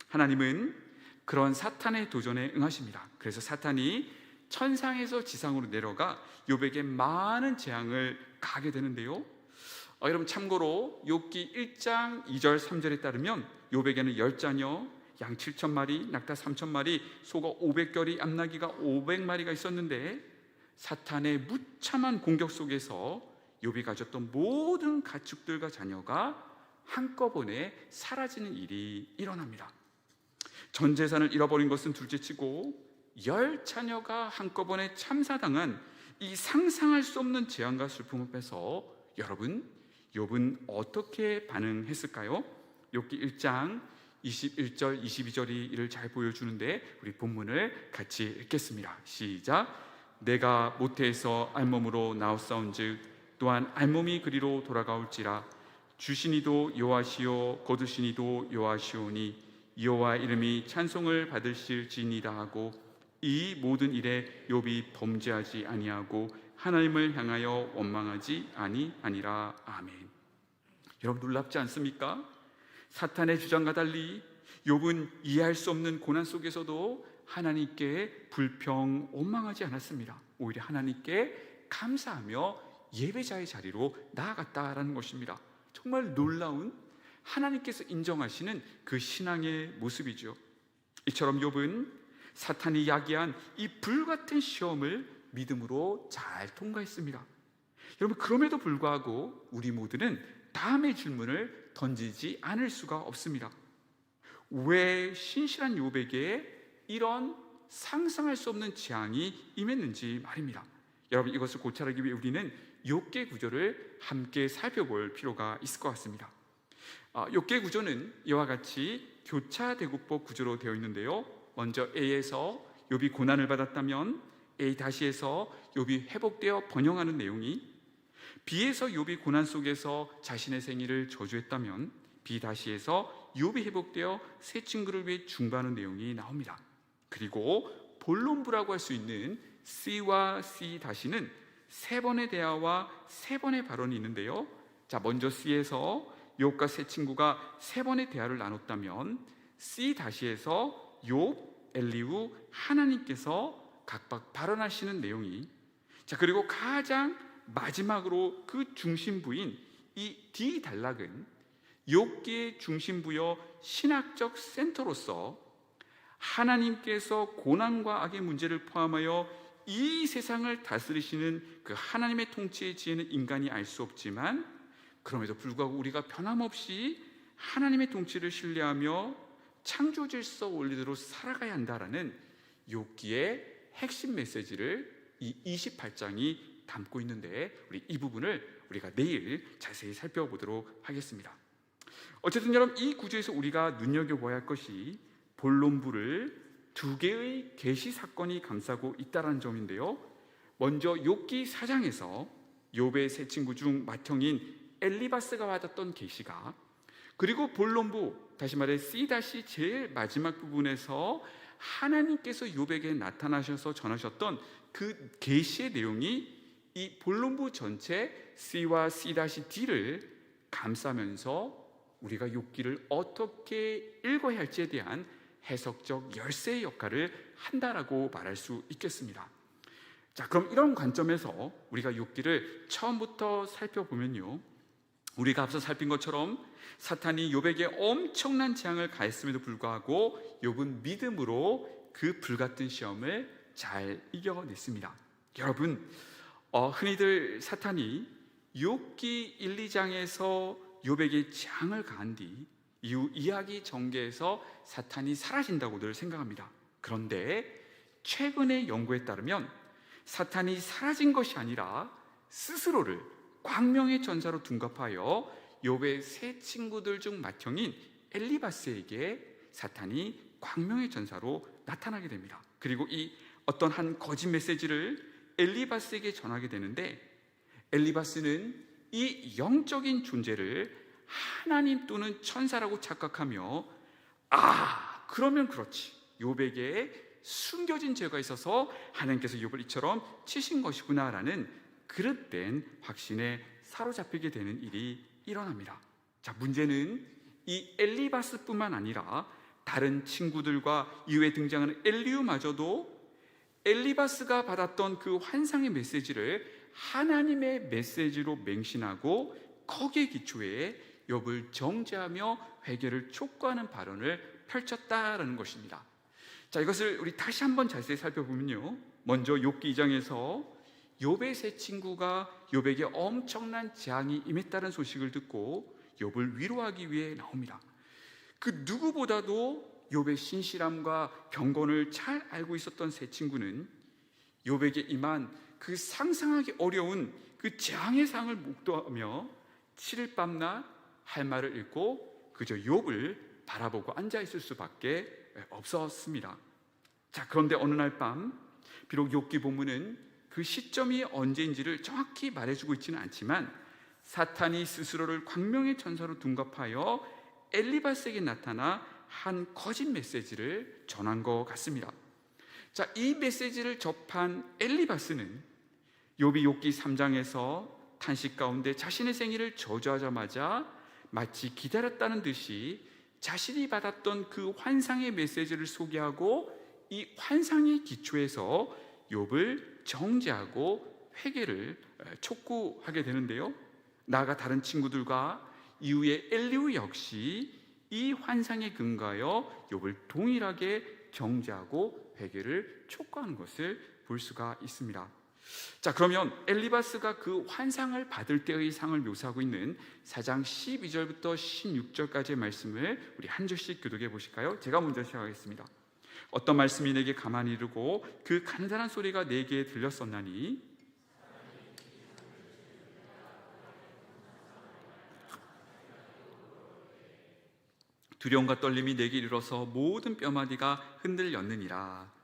하나님은 그런 사탄의 도전에 응하십니다. 그래서 사탄이 천상에서 지상으로 내려가 욥에게 많은 재앙을 가하게 되는데요. 여러분 참고로 욥기 1장 2절 3절에 따르면 욥에게는 10자녀, 양 7,000마리, 낙타 3,000마리, 소가 500결이, 암나귀가 500마리가 있었는데 사탄의 무참한 공격 속에서 욥이 가졌던 모든 가축들과 자녀가 한꺼번에 사라지는 일이 일어납니다. 전 재산을 잃어버린 것은 둘째치고 10자녀가 한꺼번에 참사당한 이 상상할 수 없는 재앙과 슬픔 앞에서 여러분, 욥은 어떻게 반응했을까요? 욥기 1장 21절 22절이 이를 잘 보여주는데 우리 본문을 같이 읽겠습니다. 시작. 내가 모태에서 알몸으로 나옵사온즉 또한 알몸이 그리로 돌아가올지라 주시니도 여호와시요 거두시니도 여호와시오니 여호와 이름이 찬송을 받으실지니라 하고 이 모든 일에 욥이 범죄하지 아니하고 하나님을 향하여 원망하지 아니하니라. 아멘. 여러분 놀랍지 않습니까? 사탄의 주장과 달리 욥은 이해할 수 없는 고난 속에서도 하나님께 불평 원망하지 않았습니다. 오히려 하나님께 감사하며 예배자의 자리로 나아갔다라는 것입니다. 정말 놀라운 하나님께서 인정하시는 그 신앙의 모습이죠. 이처럼 욥은 사탄이 야기한 이 불같은 시험을 믿음으로 잘 통과했습니다. 여러분 그럼에도 불구하고 우리 모두는 다음의 질문을 던지지 않을 수가 없습니다. 왜 신실한 욥에게 이런 상상할 수 없는 재앙이 임했는지 말입니다. 여러분 이것을 고찰하기 위해 우리는 욥기의 구조를 함께 살펴볼 필요가 있을 것 같습니다. 욥기의 구조는 이와 같이 교차대국법 구조로 되어 있는데요. 먼저 A에서 욥이 고난을 받았다면 A-에서 욥이 회복되어 번영하는 내용이, B에서 욥이 고난 속에서 자신의 생일을 저주했다면 B-에서 욥이 회복되어 새 친구를 위해 중보하는 내용이 나옵니다. 그리고 본론부라고 할 수 있는 C와 C-는 세 번의 대화와 세 번의 발언이 있는데요. 자, 먼저 C에서 욥과 새 친구가 세 번의 대화를 나눴다면 C-에서 욥, 엘리후, 하나님께서 각각 발언하시는 내용이, 자 그리고 가장 마지막으로 그 중심부인 이 D-은 욥기의 중심부여 신학적 센터로서 하나님께서 고난과 악의 문제를 포함하여 이 세상을 다스리시는 그 하나님의 통치의 지혜는 인간이 알 수 없지만 그럼에도 불구하고 우리가 변함없이 하나님의 통치를 신뢰하며 창조 질서 원리대로 살아가야 한다라는 욥기의 핵심 메시지를 이 28장이 담고 있는데 우리 이 부분을 우리가 내일 자세히 살펴보도록 하겠습니다. 어쨌든 여러분 이 구조에서 우리가 눈여겨봐야 할 것이 본론부를 두 개의 계시 사건이 감싸고 있다는 점인데요. 먼저 욥기 4장에서 욥의 세 친구 중 맏형인 엘리바스가 받았던 계시가, 그리고 본론부 다시 말해 C- 제일 마지막 부분에서 하나님께서 욥에게 나타나셔서 전하셨던 그 계시의 내용이 이 본론부 전체 C와 C-D를 감싸면서 우리가 욥기를 어떻게 읽어야 할지에 대한 해석적 열쇠의 역할을 한다라고 말할 수 있겠습니다. 자, 그럼 이런 관점에서 우리가 욥기를 처음부터 살펴보면요, 우리가 앞서 살핀 것처럼 사탄이 욥에게 엄청난 재앙을 가했음에도 불구하고 욥은 믿음으로 그 불같은 시험을 잘 이겨냈습니다. 여러분, 흔히들 사탄이 욥기 1, 2장에서 욥에게 재앙을 가한 뒤 이후 이야기 전개에서 사탄이 사라진다고들 생각합니다. 그런데 최근의 연구에 따르면 사탄이 사라진 것이 아니라 스스로를 광명의 전사로 둔갑하여 욥의 세 친구들 중 맏형인 엘리바스에게 사탄이 광명의 전사로 나타나게 됩니다. 그리고 이 어떤 한 거짓 메시지를 엘리바스에게 전하게 되는데, 엘리바스는 이 영적인 존재를 하나님 또는 천사라고 착각하며, 그러면 그렇지, 욥에게 숨겨진 죄가 있어서 하나님께서 욥을 이처럼 치신 것이구나 라는 그릇된 확신에 사로잡히게 되는 일이 일어납니다. 자, 문제는 이 엘리바스뿐만 아니라 다른 친구들과 이후에 등장하는 엘리후마저도 엘리바스가 받았던 그 환상의 메시지를 하나님의 메시지로 맹신하고 거기에 기초해 욥을 정죄하며 회개를 촉구하는 발언을 펼쳤다라는 것입니다. 자, 이것을 우리 다시 한번 자세히 살펴보면요, 먼저 욥기 2장에서 욥의 세 친구가 욥에게 엄청난 재앙이 임했다는 소식을 듣고 욥을 위로하기 위해 나옵니다. 그 누구보다도 욥의 신실함과 경건을 잘 알고 있었던 세 친구는 욥에게 임한 그 상상하기 어려운 그 재앙의 상을 목도하며 7일 밤낮 할 말을 잃고 그저 욥을 바라보고 앉아 있을 수밖에 없었습니다. 자, 그런데 어느 날 밤, 비록 욥기 본문은 그 시점이 언제인지를 정확히 말해주고 있지는 않지만 사탄이 스스로를 광명의 천사로 둔갑하여 엘리바스에게 나타나 한 거짓 메시지를 전한 것 같습니다. 자, 이 메시지를 접한 엘리바스는 욥이 욥기 3장에서 탄식 가운데 자신의 생일을 저주하자마자 마치 기다렸다는 듯이 자신이 받았던 그 환상의 메시지를 소개하고 이 환상의 기초에서 욥을 정죄하고 회개를 촉구하게 되는데요, 나아가 다른 친구들과 이후에 엘리후 역시 이 환상에 근거하여 욥을 동일하게 정죄하고 회개를 촉구하는 것을 볼 수가 있습니다. 자, 그러면 엘리바스가 그 환상을 받을 때의 상을 묘사하고 있는 4장 12절부터 16절까지의 말씀을 우리 한 절씩 교독해 보실까요? 제가 먼저 시작하겠습니다. 어떤 말씀이 내게 가만히 이르고 그 간단한 소리가 내게 들렸었나니 두려움과 떨림이 내게 이르러서 모든 뼈마디가 흔들렸느니라.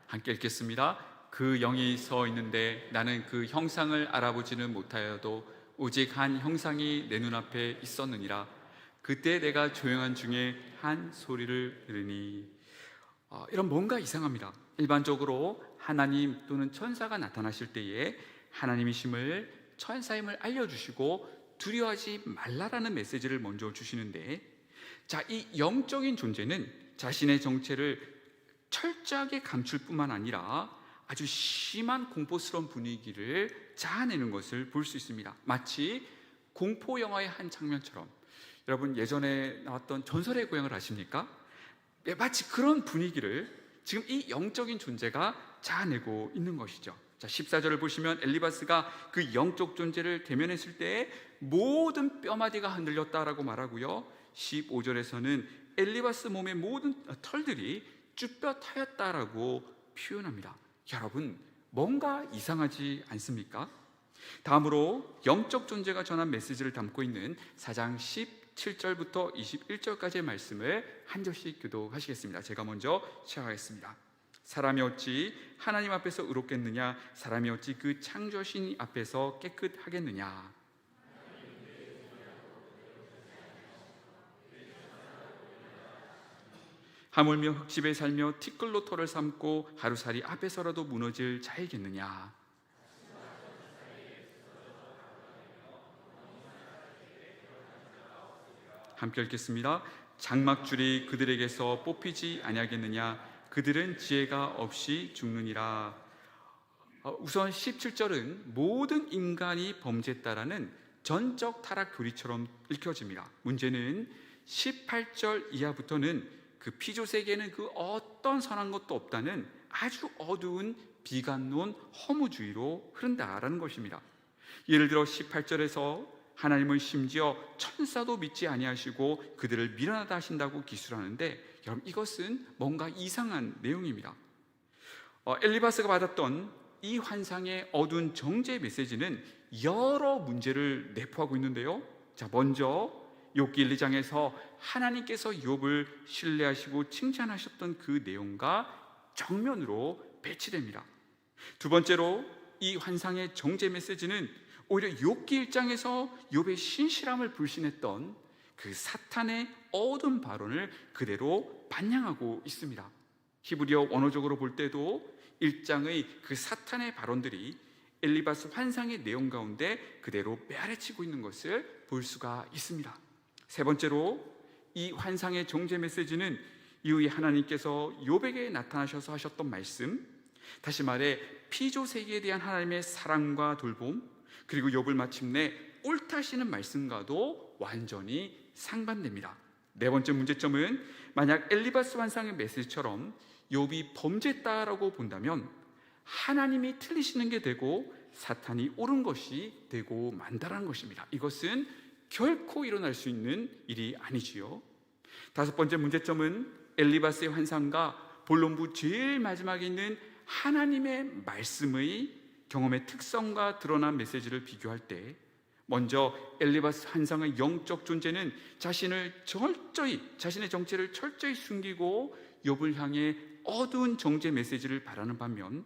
함께 읽겠습니다. 그 영이 서 있는데 나는 그 형상을 알아보지는 못하여도 오직 한 형상이 내 눈앞에 있었느니라. 그때 내가 조용한 중에 한 소리를 들으니, 이런 뭔가 이상합니다. 일반적으로 하나님 또는 천사가 나타나실 때에 하나님이심을, 천사임을 알려주시고 두려워하지 말라라는 메시지를 먼저 주시는데, 자, 이 영적인 존재는 자신의 정체를 철저하게 감출 뿐만 아니라 아주 심한 공포스러운 분위기를 자아내는 것을 볼 수 있습니다. 마치 공포 영화의 한 장면처럼. 여러분, 예전에 나왔던 전설의 고향을 아십니까? 마치 그런 분위기를 지금 이 영적인 존재가 자아내고 있는 것이죠. 자, 14절을 보시면 엘리바스가 그 영적 존재를 대면했을 때 모든 뼈마디가 흔들렸다라고 말하고요, 15절에서는 엘리바스 몸의 모든 털들이 쭈뼛하였다라고 표현합니다. 여러분, 뭔가 이상하지 않습니까? 다음으로 영적 존재가 전한 메시지를 담고 있는 4장 17절부터 21절까지의 말씀을 한 절씩 교독하시겠습니다. 제가 먼저 시작하겠습니다. 사람이 어찌 하나님 앞에서 의롭겠느냐? 사람이 어찌 그 창조신 앞에서 깨끗하겠느냐? 하물며 흙집에 살며 티끌로 터를 삼고 하루살이 앞에서라도 무너질 자이겠느냐? 함께 읽겠습니다. 장막줄이 그들에게서 뽑히지 아니하겠느냐? 그들은 지혜가 없이 죽느니라. 우선 17절은 모든 인간이 범죄했다라는 전적 타락 교리처럼 읽혀집니다. 문제는 18절 이하부터는 그 피조세계에는 그 어떤 선한 것도 없다는 아주 어두운 비관론 허무주의로 흐른다라는 것입니다. 예를 들어 18절에서 하나님은 심지어 천사도 믿지 아니하시고 그들을 미련하다 하신다고 기술하는데, 여러분, 이것은 뭔가 이상한 내용입니다. 엘리바스가 받았던 이 환상의 어두운 정죄 메시지는 여러 문제를 내포하고 있는데요, 자, 먼저 욥기 1, 2장에서 하나님께서 욥을 신뢰하시고 칭찬하셨던 그 내용과 정면으로 배치됩니다. 두 번째로 이 환상의 정죄 메시지는 오히려 욥기 1장에서 욥의 신실함을 불신했던 그 사탄의 어두운 발언을 그대로 반영하고 있습니다. 히브리어 원어적으로 볼 때도 1장의 그 사탄의 발언들이 엘리바스 환상의 내용 가운데 그대로 메아리치고 있는 것을 볼 수가 있습니다. 세 번째로 이 환상의 정죄 메시지는 이후에 하나님께서 욥에게 나타나셔서 하셨던 말씀, 다시 말해 피조 세계에 대한 하나님의 사랑과 돌봄, 그리고 욥을 마침내 옳다시는 말씀과도 완전히 상반됩니다. 네 번째 문제점은 만약 엘리바스 환상의 메시지처럼 욥이 범죄했다라고 본다면 하나님이 틀리시는 게 되고 사탄이 옳은 것이 되고 만다라는 것입니다. 이것은 결코 일어날 수 있는 일이 아니지요. 다섯 번째 문제점은 엘리바스의 환상과 본론부 제일 마지막에 있는 하나님의 말씀의 경험의 특성과 드러난 메시지를 비교할 때 먼저 엘리바스 환상의 영적 존재는 자신의 정체를 철저히 숨기고 욥을 향해 어두운 정죄 메시지를 바라는 반면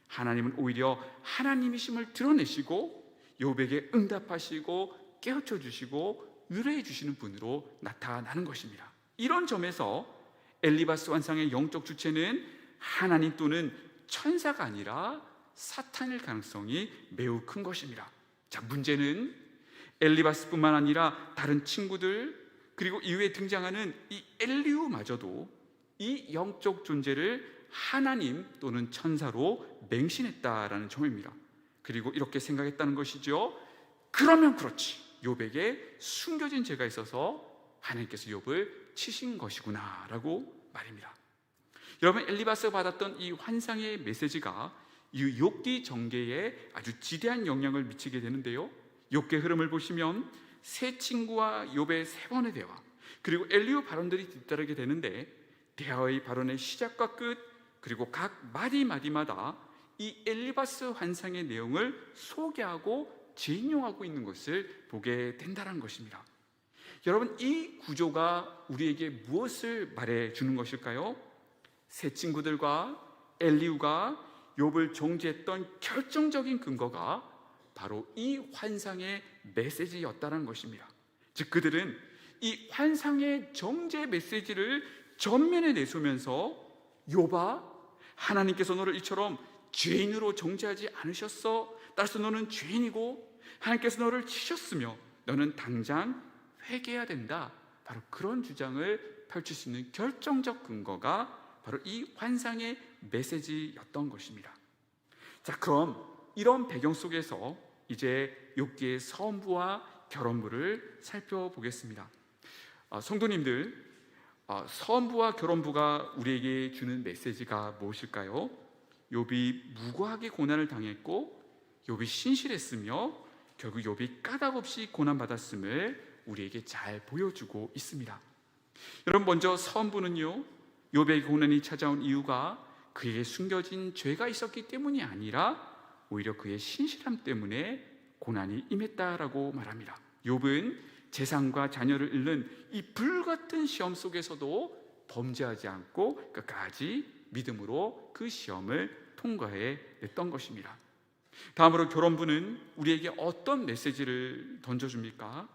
하나님은 오히려 하나님이심을 드러내시고 욥에게 응답하시고 깨우쳐 주시고 위로해 주시는 분으로 나타나는 것입니다. 이런 점에서 엘리바스 환상의 영적 주체는 하나님 또는 천사가 아니라 사탄일 가능성이 매우 큰 것입니다. 자, 문제는 엘리바스뿐만 아니라 다른 친구들 그리고 이후에 등장하는 이 엘리후마저도 이 영적 존재를 하나님 또는 천사로 맹신했다라는 점입니다. 그리고 이렇게 생각했다는 것이죠. 그러면 그렇지, 욥에게 숨겨진 죄가 있어서 하나님께서 욥을 치신 것이구나 라고 말입니다. 여러분, 엘리바스가 받았던 이 환상의 메시지가 이 욥기 전개에 아주 지대한 영향을 미치게 되는데요, 욥기의 흐름을 보시면 세 친구와 욥의 세 번의 대화 그리고 엘리후 발언들이 뒤따르게 되는데, 대화의 발언의 시작과 끝 그리고 각 마디마디마다 이 엘리바스 환상의 내용을 소개하고 재인용하고 있는 것을 보게 된다는 것입니다. 여러분, 이 구조가 우리에게 무엇을 말해주는 것일까요? 세 친구들과 엘리후가 욥을 정죄했던 결정적인 근거가 바로 이 환상의 메시지였다는 것입니다. 즉, 그들은 이 환상의 정죄 메시지를 전면에 내세우면서 욥아, 하나님께서 너를 이처럼 죄인으로 정죄하지 않으셨어. 따라서 너는 죄인이고 하나님께서 너를 치셨으며 너는 당장 회개해야 된다. 바로 그런 주장을 펼칠 수 있는 결정적 근거가 바로 이 환상의 메시지였던 것입니다. 자, 그럼 이런 배경 속에서 이제 욥기의 서원부와 결혼부를 살펴보겠습니다. 성도님들, 서원부와 결혼부가 우리에게 주는 메시지가 무엇일까요? 욥이 무고하게 고난을 당했고 욥이 신실했으며 결국 욥이 까닭없이 고난받았음을 우리에게 잘 보여주고 있습니다. 여러분, 먼저 서원부는요, 욥에게 고난이 찾아온 이유가 그에게 숨겨진 죄가 있었기 때문이 아니라 오히려 그의 신실함 때문에 고난이 임했다라고 말합니다. 욥은 재산과 자녀를 잃는 이 불같은 시험 속에서도 범죄하지 않고 끝까지 믿음으로 그 시험을 통과해 냈던 것입니다. 다음으로 결혼부는 우리에게 어떤 메시지를 던져줍니까?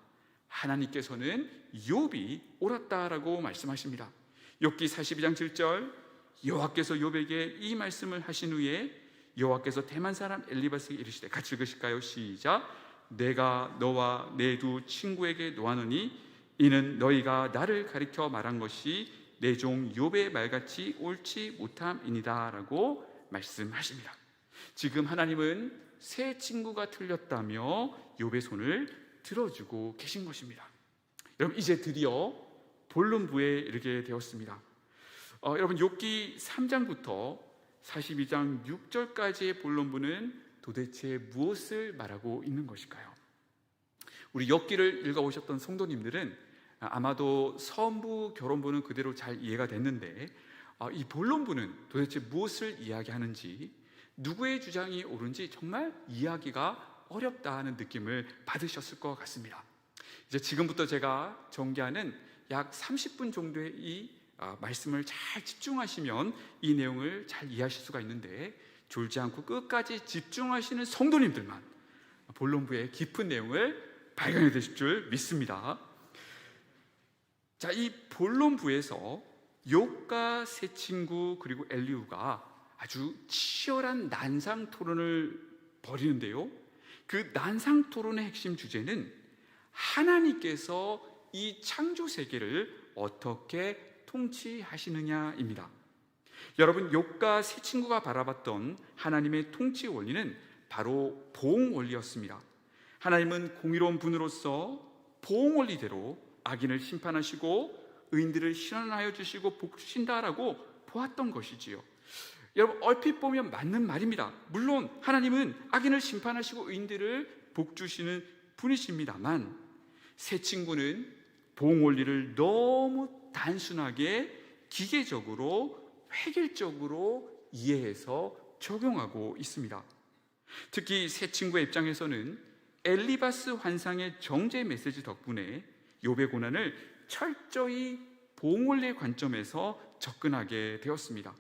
하나님께서는 욥이 옳았다라고 말씀하십니다. 욥기 42장 7절, 여호와께서 욥에게 이 말씀을 하신 후에 여호와께서 대만 사람 엘리바스에게 이르시되, 같이 읽으실까요? 시작. 내가 너와 내 두 친구에게 노하노니 이는 너희가 나를 가리켜 말한 것이 내 종 욥의 말같이 옳지 못함이니라 라고 말씀하십니다. 지금 하나님은 세 친구가 틀렸다며 욥의 손을 들어주고 계신 것입니다. 여러분, 이제 드디어 본론부에 이르게 되었습니다. 여러분, 욥기 3장부터 42장 6절까지의 본론부는 도대체 무엇을 말하고 있는 것일까요? 우리 욥기를 읽어오셨던 성도님들은 아마도 서원부, 결혼부는 그대로 잘 이해가 됐는데, 이 본론부는 도대체 무엇을 이야기하는지, 누구의 주장이 옳은지 정말 이해하기가 어렵다 하는 느낌을 받으셨을 것 같습니다. 이제 지금부터 제가 전개하는 약 30분 정도의 이 말씀을 잘 집중하시면 이 내용을 잘 이해하실 수가 있는데, 졸지 않고 끝까지 집중하시는 성도님들만 본론부의 깊은 내용을 발견해 되실 줄 믿습니다. 자, 이 본론부에서 욥과 세 친구 그리고 엘리후가 아주 치열한 난상 토론을 벌이는데요, 그 난상 토론의 핵심 주제는 하나님께서 이 창조 세계를 어떻게 통치하시느냐입니다. 여러분, 욥과 세 친구가 바라봤던 하나님의 통치 원리는 바로 보응 원리였습니다. 하나님은 공의로운 분으로서 보응 원리대로 악인을 심판하시고 의인들을 신원하여 주시고 복 주신다라고 보았던 것이지요. 여러분, 얼핏 보면 맞는 말입니다. 물론 하나님은 악인을 심판하시고 의인들을 복 주시는 분이십니다만, 세 친구는 보응 원리를 너무 단순하게 기계적으로 획일적으로 이해해서 적용하고 있습니다. 특히 세 친구의 입장에서는 엘리바스 환상의 정죄 메시지 덕분에 욥의 고난을 철저히 보응 원리의 관점에서 접근하게 되었습니다.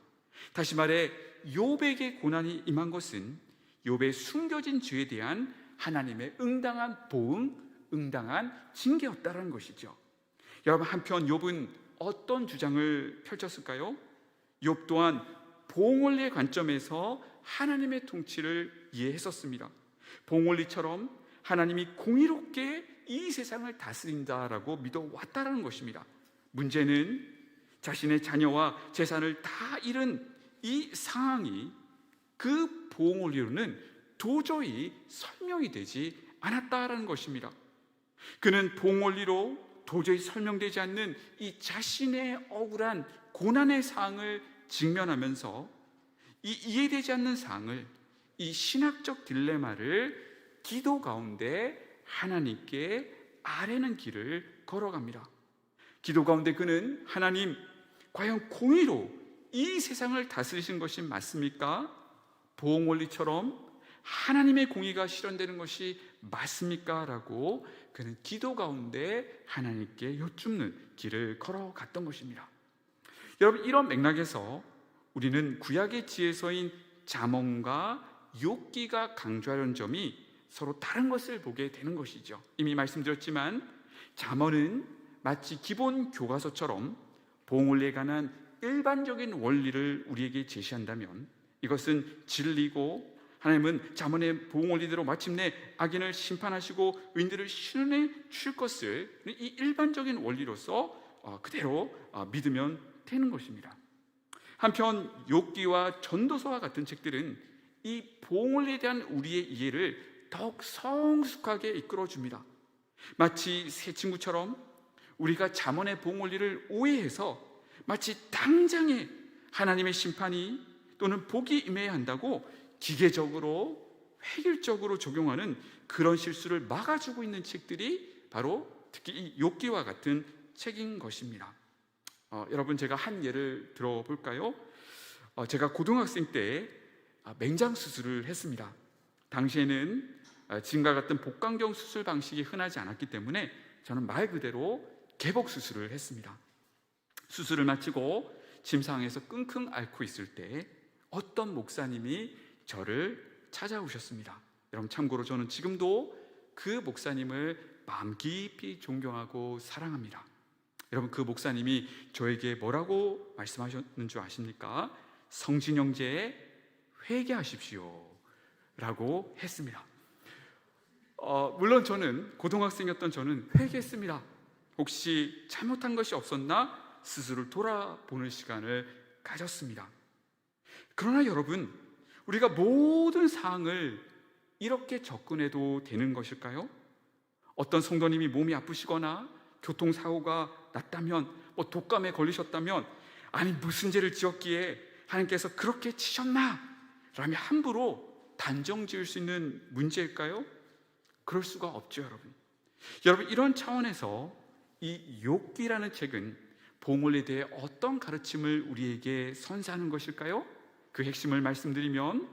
다시 말해 욥에게 고난이 임한 것은 욥의 숨겨진 죄에 대한 하나님의 응당한 보응, 응당한 징계였다는 것이죠. 여러분, 한편 욥은 어떤 주장을 펼쳤을까요? 욥 또한 보응 원리의 관점에서 하나님의 통치를 이해했었습니다. 보응 원리처럼 하나님이 공의롭게 이 세상을 다스린다라고 믿어왔다는 것입니다. 문제는 자신의 자녀와 재산을 다 잃은 이 상황이 그 보응 원리로는 도저히 설명이 되지 않았다라는 것입니다. 그는 보응 원리로 도저히 설명되지 않는 이 자신의 억울한 고난의 상황을 직면하면서 이 이해되지 않는 상황을, 이 신학적 딜레마를 기도 가운데 하나님께 아뢰는 길을 걸어갑니다. 기도 가운데 그는 하나님, 과연 공의로 이 세상을 다스리신 것이 맞습니까? 보응 원리처럼 하나님의 공의가 실현되는 것이 맞습니까? 라고 그는 기도 가운데 하나님께 여쭙는 길을 걸어갔던 것입니다. 여러분, 이런 맥락에서 우리는 구약의 지혜서인 잠언과 욥기가 강조하려는 점이 서로 다른 것을 보게 되는 것이죠. 이미 말씀드렸지만 잠언은 마치 기본 교과서처럼 보응 원리에 관한 일반적인 원리를 우리에게 제시한다면, 이것은 진리고 하나님은 잠언의 보응 원리대로 마침내 악인을 심판하시고 의인들을 신원해 주실 것을 이 일반적인 원리로서 그대로 믿으면 되는 것입니다. 한편 욥기와 전도서와 같은 책들은 이 보응 원리에 대한 우리의 이해를 더욱 성숙하게 이끌어줍니다. 마치 세 친구처럼 우리가 잠언의 보응 원리를 오해해서 마치 당장에 하나님의 심판이 또는 복이 임해야 한다고 기계적으로 획일적으로 적용하는 그런 실수를 막아주고 있는 책들이 바로 특히 이 욥기와 같은 책인 것입니다. 여러분, 제가 한 예를 들어볼까요? 제가 고등학생 때 맹장 수술을 했습니다. 당시에는 지금과 같은 복강경 수술 방식이 흔하지 않았기 때문에 저는 말 그대로 개복 수술을 했습니다. 수술을 마치고 침상에서 끙끙 앓고 있을 때 어떤 목사님이 저를 찾아오셨습니다. 여러분, 참고로 저는 지금도 그 목사님을 마음 깊이 존경하고 사랑합니다. 여러분, 그 목사님이 저에게 뭐라고 말씀하셨는 줄 아십니까? 성진 형제, 회개하십시오 라고 했습니다. 물론 저는, 고등학생이었던 저는 회개했습니다. 혹시 잘못한 것이 없었나 스스로를 돌아보는 시간을 가졌습니다. 그러나 여러분, 우리가 모든 사항을 이렇게 접근해도 되는 것일까요? 어떤 성도님이 몸이 아프시거나 교통사고가 났다면, 독감에 걸리셨다면, 아니 무슨 죄를 지었기에 하나님께서 그렇게 치셨나? 라며 함부로 단정 지을 수 있는 문제일까요? 그럴 수가 없죠, 여러분. 여러분, 이런 차원에서 이 욥기라는 책은 보응 원리에 대해 어떤 가르침을 우리에게 선사하는 것일까요? 그 핵심을 말씀드리면,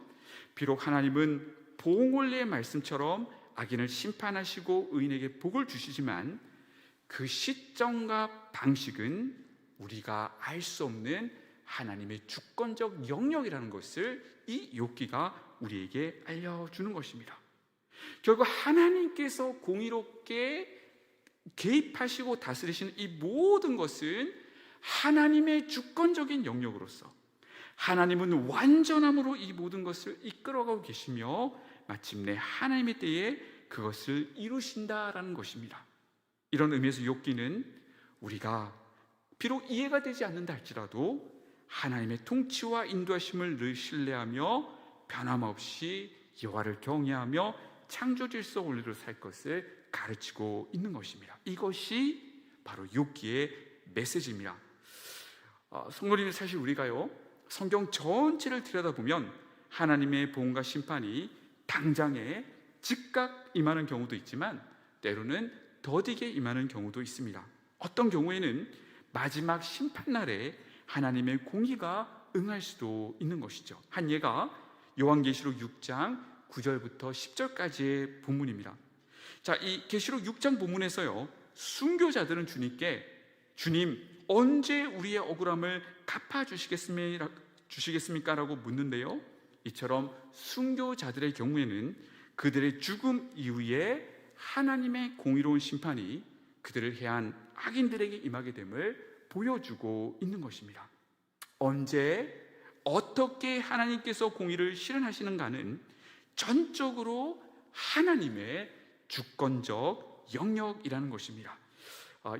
비록 하나님은 보응 원리의 말씀처럼 악인을 심판하시고 의인에게 복을 주시지만 그 시점과 방식은 우리가 알 수 없는 하나님의 주권적 영역이라는 것을 이 욥기가 우리에게 알려주는 것입니다. 결국 하나님께서 공의롭게 개입하시고 다스리시는 이 모든 것은 하나님의 주권적인 영역으로서 하나님은 완전함으로 이 모든 것을 이끌어가고 계시며 마침내 하나님의 때에 그것을 이루신다라는 것입니다. 이런 의미에서 욥기는 우리가 비록 이해가 되지 않는다 할지라도 하나님의 통치와 인도하심을 늘 신뢰하며 변함없이 여호와를 경외하며 창조 질서 원리로 살 것을 가르치고 있는 것입니다. 이것이 바로 욥기의 메시지입니다. 성도님, 사실 우리가요 성경 전체를 들여다보면 하나님의 보응과 심판이 당장에 즉각 임하는 경우도 있지만 때로는 더디게 임하는 경우도 있습니다. 어떤 경우에는 마지막 심판날에 하나님의 공의가 응할 수도 있는 것이죠. 한 예가 요한계시록 6장 9절부터 10절까지의 본문입니다. 자, 이 계시록 6장 본문에서요 순교자들은 주님께 주님 언제 우리의 억울함을 갚아주시겠습니까? 라고 묻는데요, 이처럼 순교자들의 경우에는 그들의 죽음 이후에 하나님의 공의로운 심판이 그들을 해한 악인들에게 임하게 됨을 보여주고 있는 것입니다. 언제 어떻게 하나님께서 공의를 실현하시는가는 전적으로 하나님의 주권적 영역이라는 것입니다.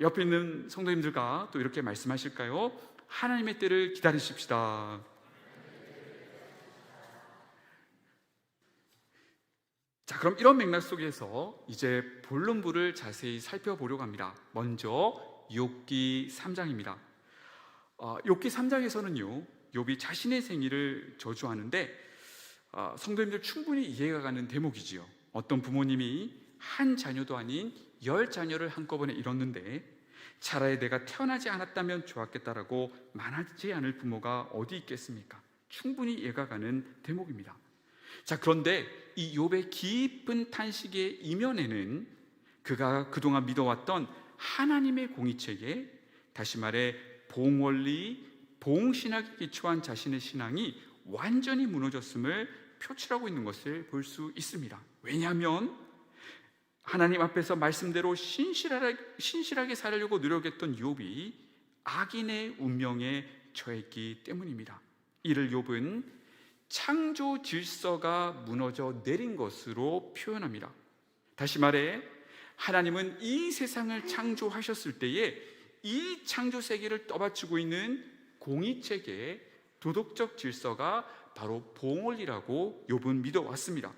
옆에 있는 성도님들과 또 이렇게 말씀하실까요? 하나님의 때를 기다리십시다. 자, 그럼 이런 맥락 속에서 이제 본론부를 자세히 살펴보려고 합니다. 먼저 욥기 3장입니다. 욥기 3장에서는요 욥이 자신의 생일을 저주하는데 성도님들 충분히 이해가 가는 대목이지요. 어떤 부모님이 한 자녀도 아닌 10자녀를 한꺼번에 잃었는데 차라리 내가 태어나지 않았다면 좋았겠다라고 말하지 않을 부모가 어디 있겠습니까? 충분히 이해가 가는 대목입니다. 자, 그런데 이 욥의 깊은 탄식의 이면에는 그가 그동안 믿어왔던 하나님의 공의체계, 다시 말해 보응원리, 보응신학에 기초한 자신의 신앙이 완전히 무너졌음을 표출하고 있는 것을 볼 수 있습니다. 왜냐하면 하나님 앞에서 말씀대로 신실하게 살려고 노력했던 욥이 악인의 운명에 처했기 때문입니다. 이를 욥은 창조 질서가 무너져 내린 것으로 표현합니다. 다시 말해 하나님은 이 세상을 창조하셨을 때에 이 창조 세계를 떠받치고 있는 공의체계의 도덕적 질서가 바로 보응원리라고 욥은 믿어왔습니다.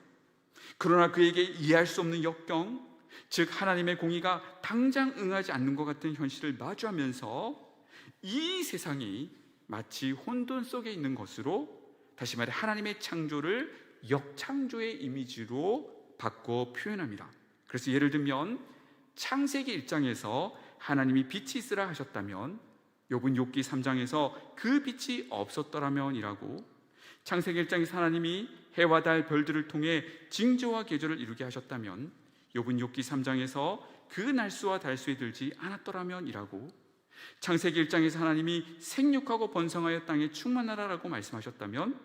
그러나 그에게 이해할 수 없는 역경, 즉 하나님의 공의가 당장 응하지 않는 것 같은 현실을 마주하면서 이 세상이 마치 혼돈 속에 있는 것으로, 다시 말해 하나님의 창조를 역창조의 이미지로 바꿔 표현합니다. 그래서 예를 들면 창세기 1장에서 하나님이 빛이 있으라 하셨다면 욥은 욥기 3장에서 그 빛이 없었더라면 이라고, 창세기 1장에서 하나님이 해와 달 별들을 통해 징조와 계절을 이루게 하셨다면 욥은 욥기 3장에서 그 날수와 달수에 들지 않았더라면 이라고, 창세기 1장에서 하나님이 생육하고 번성하여 땅에 충만하라라고 말씀하셨다면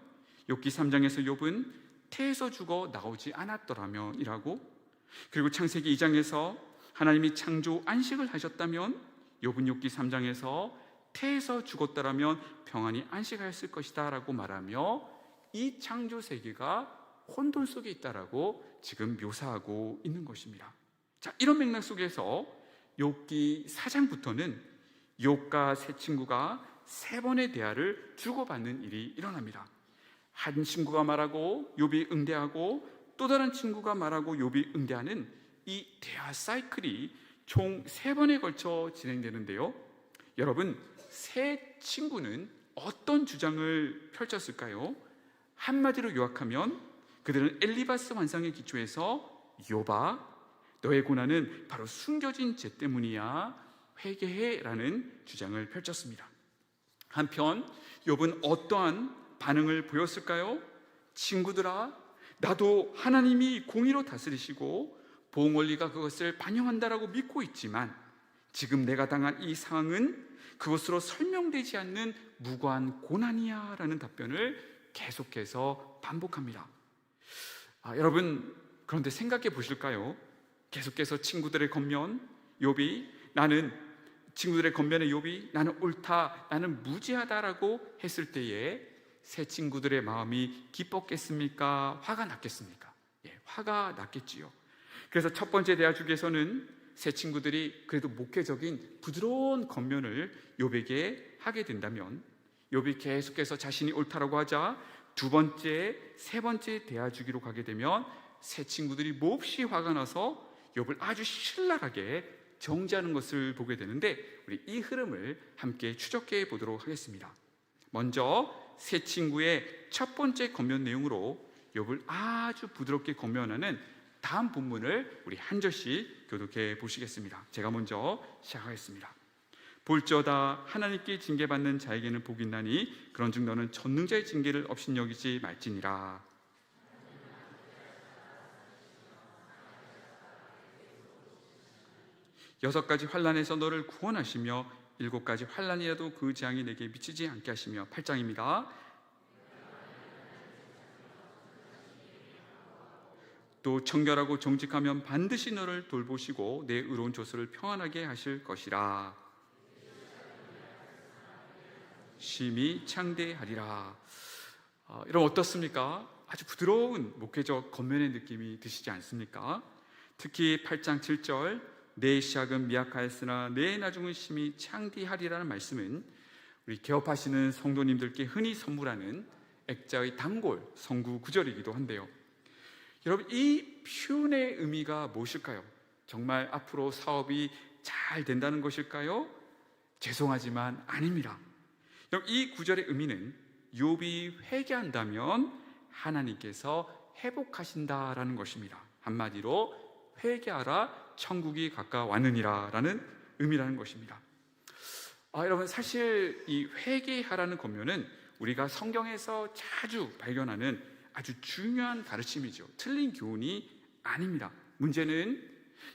욥기 3장에서 욥은 태에서 죽어 나오지 않았더라면 이라고, 그리고 창세기 2장에서 하나님이 창조 안식을 하셨다면 욥은 욥기 3장에서 태에서 죽었더라면 평안히 안식하였을 것이다 라고 말하며 이 창조 세계가 혼돈 속에 있다라고 지금 묘사하고 있는 것입니다. 자, 이런 맥락 속에서 욥기 4장부터는 욥과 세 친구가 세 번의 대화를 주고받는 일이 일어납니다. 한 친구가 말하고 욥이 응대하고 또 다른 친구가 말하고 욥이 응대하는 이 대화 사이클이 총 3번에 걸쳐 진행되는데요, 여러분, 세 친구는 어떤 주장을 펼쳤을까요? 한마디로 요약하면 그들은 엘리바스 환상에 기초해서 욥아, 너의 고난은 바로 숨겨진 죄 때문이야, 회개해 라는 주장을 펼쳤습니다. 한편 욥은 어떠한 반응을 보였을까요? 친구들아, 나도 하나님이 공의로 다스리시고 보응 원리가 그것을 반영한다라고 믿고 있지만 지금 내가 당한 이 상황은 그것으로 설명되지 않는 무고한 고난이야 라는 답변을 계속해서 반복합니다. 여러분, 그런데 생각해 보실까요? 계속해서 친구들의 겉면 욥이 나는 옳다, 나는 무지하다라고 했을 때에 새 친구들의 마음이 기뻤겠습니까? 화가 났겠습니까? 화가 났겠지요. 그래서 첫 번째 대화주기에서는 새 친구들이 그래도 목회적인 부드러운 겉면을 욥에게 하게 된다면 욥이 계속해서 자신이 옳다라고 하자 두 번째, 세 번째 대화주기로 가게 되면 새 친구들이 몹시 화가 나서 욥을 아주 신랄하게 정죄하는 것을 보게 되는데, 우리 이 흐름을 함께 추적해 보도록 하겠습니다. 먼저 새 친구의 첫 번째 겉면 내용으로 욥을 아주 부드럽게 겉면하는 다음 본문을 우리 한 절씩 교독해 보시겠습니다. 제가 먼저 시작하겠습니다. 볼지어다 하나님께 징계받는 자에게는 복이 있나니 그런즉 너는 전능자의 징계를 업신여기지 말지니라. 6가지 환난에서 너를 구원하시며 7가지 환난이라도 그 재앙이 내게 미치지 않게 하시며. 8장입니다. 또 청결하고 정직하면 반드시 너를 돌보시고 내 의로운 조소를 평안하게 하실 것이라. 심히 창대하리라. 여러분 어떻습니까? 아주 부드러운 목회적 겉면의 느낌이 드시지 않습니까? 특히 8장 7절 내 시작은 미약하였으나 내 나중은 심히 창대하리라는 말씀은 우리 개업하시는 성도님들께 흔히 선물하는 액자의 단골 성구 구절이기도 한데요. 여러분 이 표현의 의미가 무엇일까요? 정말 앞으로 사업이 잘 된다는 것일까요? 죄송하지만 아닙니다. 여러분 이 구절의 의미는 욥이 회개한다면 하나님께서 회복하신다라는 것입니다. 한마디로 회개하라 천국이 가까워왔느니라 라는 의미라는 것입니다. 여러분 사실 이 회개하라는 겉면은 우리가 성경에서 자주 발견하는 아주 중요한 가르침이죠. 틀린 교훈이 아닙니다. 문제는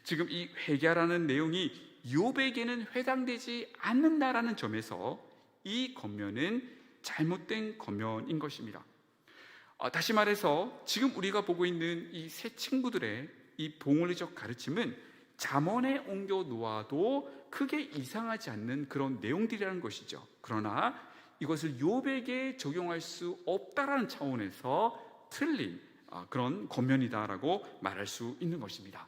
지금 이 회개하라는 내용이 욥에게는 해당되지 않는다라는 점에서 이 겉면은 잘못된 겉면인 것입니다. 다시 말해서 지금 우리가 보고 있는 이 세 친구들의 이 봉헌리적 가르침은 잠언에 옮겨 놓아도 크게 이상하지 않는 그런 내용들이라는 것이죠. 그러나 이것을 욥에게 적용할 수 없다라는 차원에서 틀린 그런 겉면이다라고 말할 수 있는 것입니다.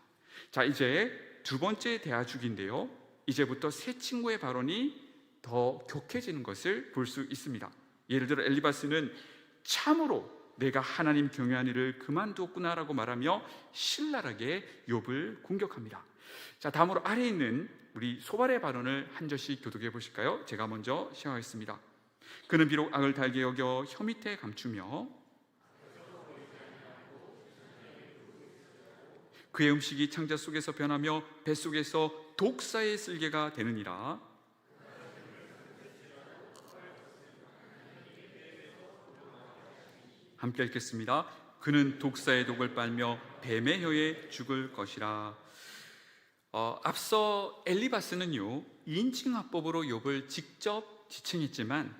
자, 이제 두 번째 대화주기인데요. 이제부터 세 친구의 발언이 더 격해지는 것을 볼 수 있습니다. 예를 들어 엘리바스는 참으로 내가 하나님 경외한 일을 그만두었구나라고 말하며 신랄하게 욥을 공격합니다. 자, 다음으로 아래에 있는 우리 소발의 발언을 한 절씩 교독해 보실까요? 제가 먼저 시작하겠습니다. 그는 비록 악을 달게 여겨 혀 밑에 감추며 그의 음식이 창자 속에서 변하며 뱃속에서 독사의 쓸개가 되느니라. 함께 읽겠습니다. 그는 독사의 독을 빨며 뱀의 혀에 죽을 것이라. 앞서 엘리바스는요 인칭화법으로 욥을 직접 지칭했지만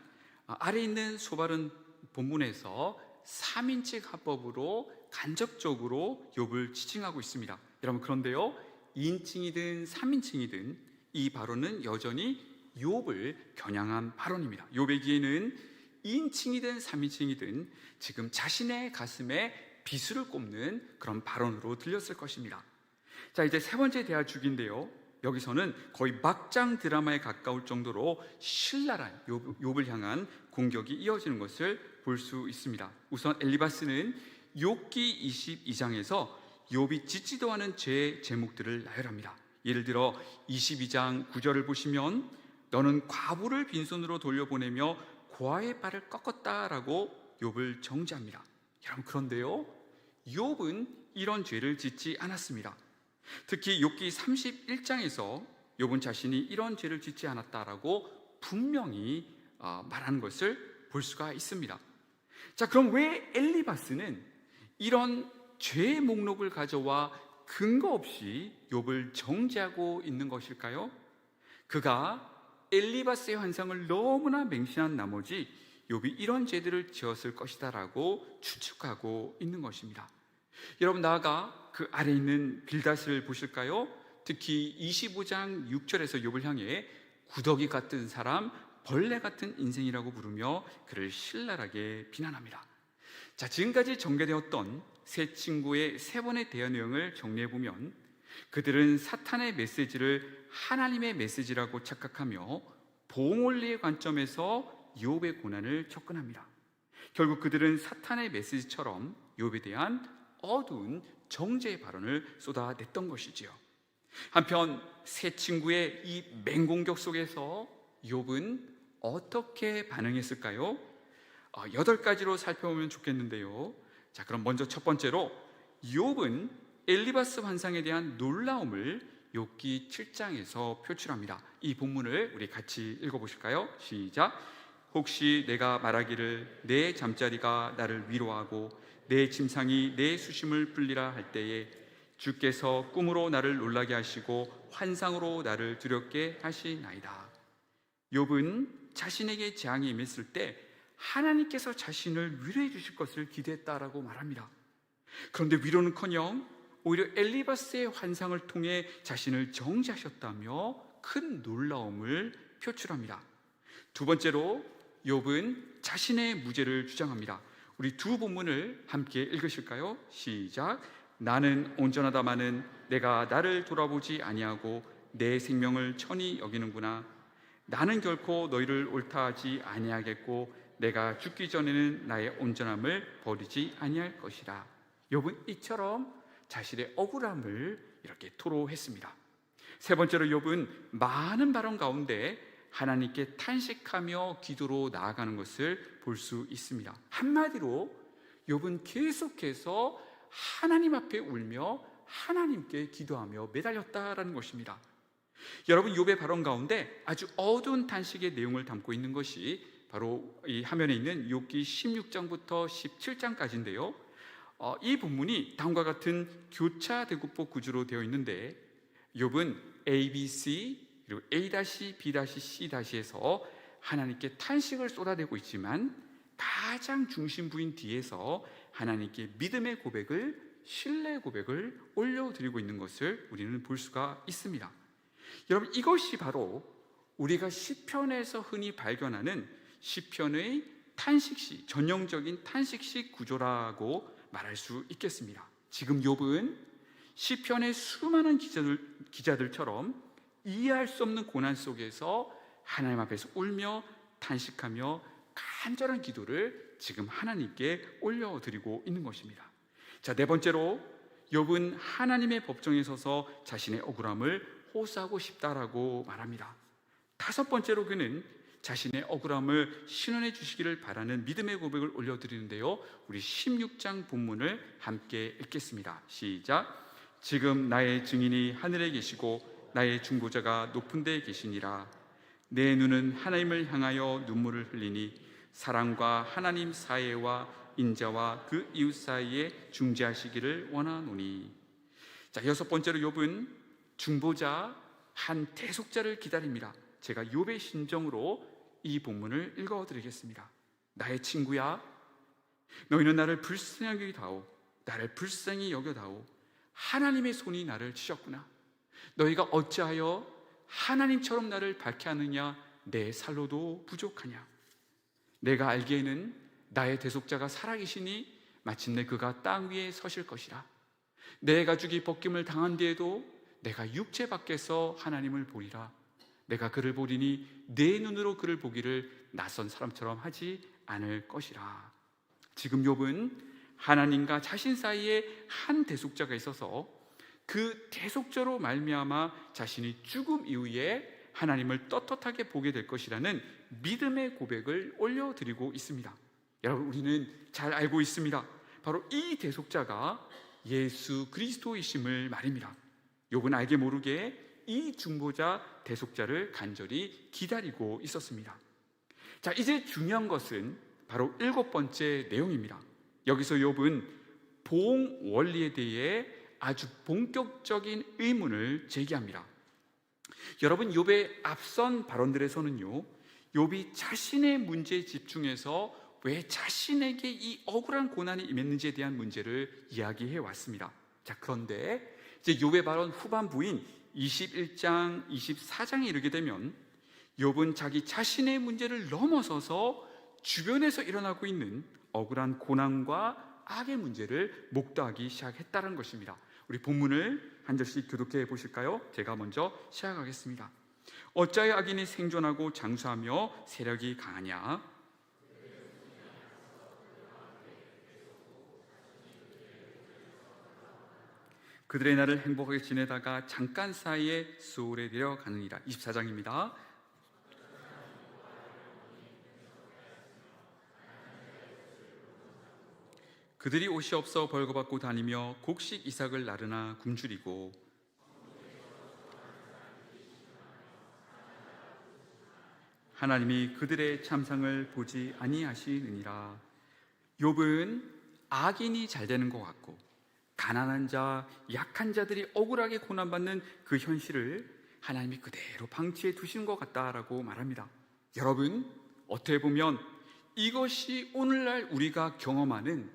아래 있는 소발은 본문에서 3인칭 화법으로 간접적으로 욥을 지칭하고 있습니다. 여러분 그런데요 2인칭이든 3인칭이든 이 발언은 여전히 욥을 겨냥한 발언입니다. 욥에게는 2인칭이든 3인칭이든 지금 자신의 가슴에 비수를 꼽는 그런 발언으로 들렸을 것입니다. 자, 이제 세 번째 대화주기인데요. 여기서는 거의 막장 드라마에 가까울 정도로 신랄한 욥을 향한 공격이 이어지는 것을 볼 수 있습니다. 우선 엘리바스는 욥기 22장에서 욥이 짓지도 않은 죄의 제목들을 나열합니다. 예를 들어 22장 9절을 보시면 너는 과부를 빈손으로 돌려보내며 고아의 발을 꺾었다라고 욥을 정죄합니다. 여러분 그런데요 욥은 이런 죄를 짓지 않았습니다. 특히 욥기 31장에서 욥은 자신이 이런 죄를 짓지 않았다라고 분명히 말하는 것을 볼 수가 있습니다. 자, 그럼 왜 엘리바스는 이런 죄의 목록을 가져와 근거 없이 욥을 정죄하고 있는 것일까요? 그가 엘리바스의 환상을 너무나 맹신한 나머지 욥이 이런 죄들을 지었을 것이다라고 추측하고 있는 것입니다. 여러분, 나아가 그 아래 있는 빌닷을 보실까요? 특히 25장 6절에서 욥을 향해 구더기 같은 사람, 벌레 같은 인생이라고 부르며 그를 신랄하게 비난합니다. 자, 지금까지 전개되었던 세 친구의 세 번의 대화 내용을 정리해보면 그들은 사탄의 메시지를 하나님의 메시지라고 착각하며 보응원리의 관점에서 욥의 고난을 접근합니다. 결국 그들은 사탄의 메시지처럼 욥에 대한 어두운 정죄의 발언을 쏟아냈던 것이지요. 한편 세 친구의 이 맹공격 속에서 욥은 어떻게 반응했을까요? 8가지로 살펴보면 좋겠는데요. 자, 그럼 먼저 첫 번째로 욥은 엘리바스 환상에 대한 놀라움을 욥기 7장에서 표출합니다. 이 본문을 우리 같이 읽어보실까요? 시작. 혹시 내가 말하기를 내 잠자리가 나를 위로하고 내 침상이 내 수심을 풀리라 할 때에 주께서 꿈으로 나를 놀라게 하시고 환상으로 나를 두렵게 하시나이다. 욥은 자신에게 재앙이 임했을 때 하나님께서 자신을 위로해 주실 것을 기대했다라고 말합니다. 그런데 위로는커녕 오히려 엘리바스의 환상을 통해 자신을 정죄하셨다며 큰 놀라움을 표출합니다. 두 번째로 욥은 자신의 무죄를 주장합니다. 우리 두 본문을 함께 읽으실까요? 시작. 나는 온전하다마는 내가 나를 돌아보지 아니하고 내 생명을 천히 여기는구나. 나는 결코 너희를 옳다하지 아니하겠고 내가 죽기 전에는 나의 온전함을 버리지 아니할 것이라. 욥은 이처럼 자신의 억울함을 이렇게 토로했습니다. 세 번째로 욥은 많은 발언 가운데 하나님께 탄식하며 기도로 나아가는 것을 볼 수 있습니다. 한마디로 욥은 계속해서 하나님 앞에 울며 하나님께 기도하며 매달렸다라는 것입니다. 여러분, 욥의 발언 가운데 아주 어두운 탄식의 내용을 담고 있는 것이 바로 이 화면에 있는 욥기 16장부터 17장까지인데요. 이 본문이 다음과 같은 교차 대구법 구조로 되어 있는데 욥은 A, B, C 그리고 A-B-C-C에서 하나님께 탄식을 쏟아내고 있지만 가장 중심부인 D에서 하나님께 믿음의 고백을, 신뢰의 고백을 올려드리고 있는 것을 우리는 볼 수가 있습니다. 여러분, 이것이 바로 우리가 시편에서 흔히 발견하는 시편의 탄식시, 전형적인 탄식시 구조라고 말할 수 있겠습니다. 지금 욥은 시편의 수많은 기자들처럼 이해할 수 없는 고난 속에서 하나님 앞에서 울며 탄식하며 간절한 기도를 지금 하나님께 올려드리고 있는 것입니다. 자, 네 번째로 욥은 하나님의 법정에 서서 자신의 억울함을 호소하고 싶다라고 말합니다. 다섯 번째로 그는 자신의 억울함을 신원해 주시기를 바라는 믿음의 고백을 올려드리는데요. 우리 16장 본문을 함께 읽겠습니다. 시작. 지금 나의 증인이 하늘에 계시고 나의 중보자가 높은 데에 계시니라. 내 눈은 하나님을 향하여 눈물을 흘리니 사랑과 하나님 사이와 인자와 그 이웃 사이에 중재하시기를 원하노니. 자, 여섯 번째로 욥은 중보자, 한 대속자를 기다립니다. 제가 욥의 심정으로 이 본문을 읽어드리겠습니다. 나의 친구야, 너희는 나를 불쌍히 여겨다오. 나를 불쌍히 여겨다오. 하나님의 손이 나를 치셨구나. 너희가 어찌하여 하나님처럼 나를 밝게 하느냐? 내 살로도 부족하냐? 내가 알기에는 나의 대속자가 살아계시니 마침내 그가 땅 위에 서실 것이라. 내 가죽이 벗김을 당한 뒤에도 내가 육체 밖에서 하나님을 보리라. 내가 그를 보리니 내 눈으로 그를 보기를 낯선 사람처럼 하지 않을 것이라. 지금 욥은 하나님과 자신 사이에 한 대속자가 있어서 그 대속자로 말미암아 자신이 죽음 이후에 하나님을 떳떳하게 보게 될 것이라는 믿음의 고백을 올려드리고 있습니다. 여러분, 우리는 잘 알고 있습니다. 바로 이 대속자가 예수 그리스도이심을 말입니다. 욥은 알게 모르게 이 중보자 대속자를 간절히 기다리고 있었습니다. 자, 이제 중요한 것은 바로 7번째 내용입니다. 여기서 욥은 보응 원리에 대해 아주 본격적인 의문을 제기합니다. 여러분, 욥의 앞선 발언들에서는요, 욥이 자신의 문제에 집중해서 왜 자신에게 이 억울한 고난이 임했는지에 대한 문제를 이야기해 왔습니다. 자, 그런데 이제 욥의 발언 후반부인 21장, 24장에 이르게 되면 욥은 자기 자신의 문제를 넘어서서 주변에서 일어나고 있는 억울한 고난과 악의 문제를 목도하기 시작했다는 것입니다. 우리 본문을 한 절씩 교독해 보실까요? 제가 먼저 시작하겠습니다. 어찌하여 악인이 생존하고 장수하며 세력이 강하냐? 그들의 날을 행복하게 지내다가 잠깐 사이에 수월에 내려가느니라. 24장입니다. 그들이 옷이 없어 벌거벗고 다니며 곡식 이삭을 나르나 굶주리고 하나님이 그들의 참상을 보지 아니하시느니라. 욥은 악인이 잘 되는 것 같고 가난한 자, 약한 자들이 억울하게 고난받는 그 현실을 하나님이 그대로 방치해 두신 것 같다라고 말합니다. 여러분, 어떻게 보면 이것이 오늘날 우리가 경험하는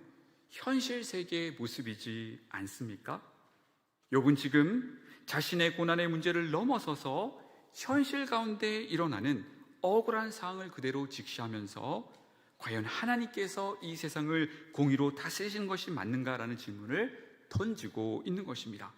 현실 세계의 모습이지 않습니까? 욥은 지금 자신의 고난의 문제를 넘어서서 현실 가운데 일어나는 억울한 상황을 그대로 직시하면서 과연 하나님께서 이 세상을 공의로 다스리시는 것이 맞는가라는 질문을 던지고 있는 것입니다.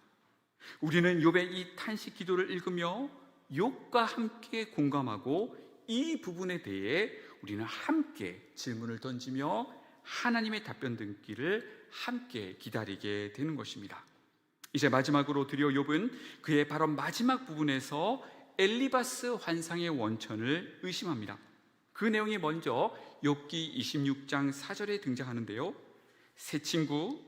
우리는 욥의 이 탄식 기도를 읽으며 욥과 함께 공감하고 이 부분에 대해 우리는 함께 질문을 던지며 하나님의 답변 듣기를 함께 기다리게 되는 것입니다. 이제 마지막으로 드디어 욥은 그의 바로 마지막 부분에서 엘리바스 환상의 원천을 의심합니다. 그 내용이 먼저 욥기 26장 4절에 등장하는데요, 세 친구,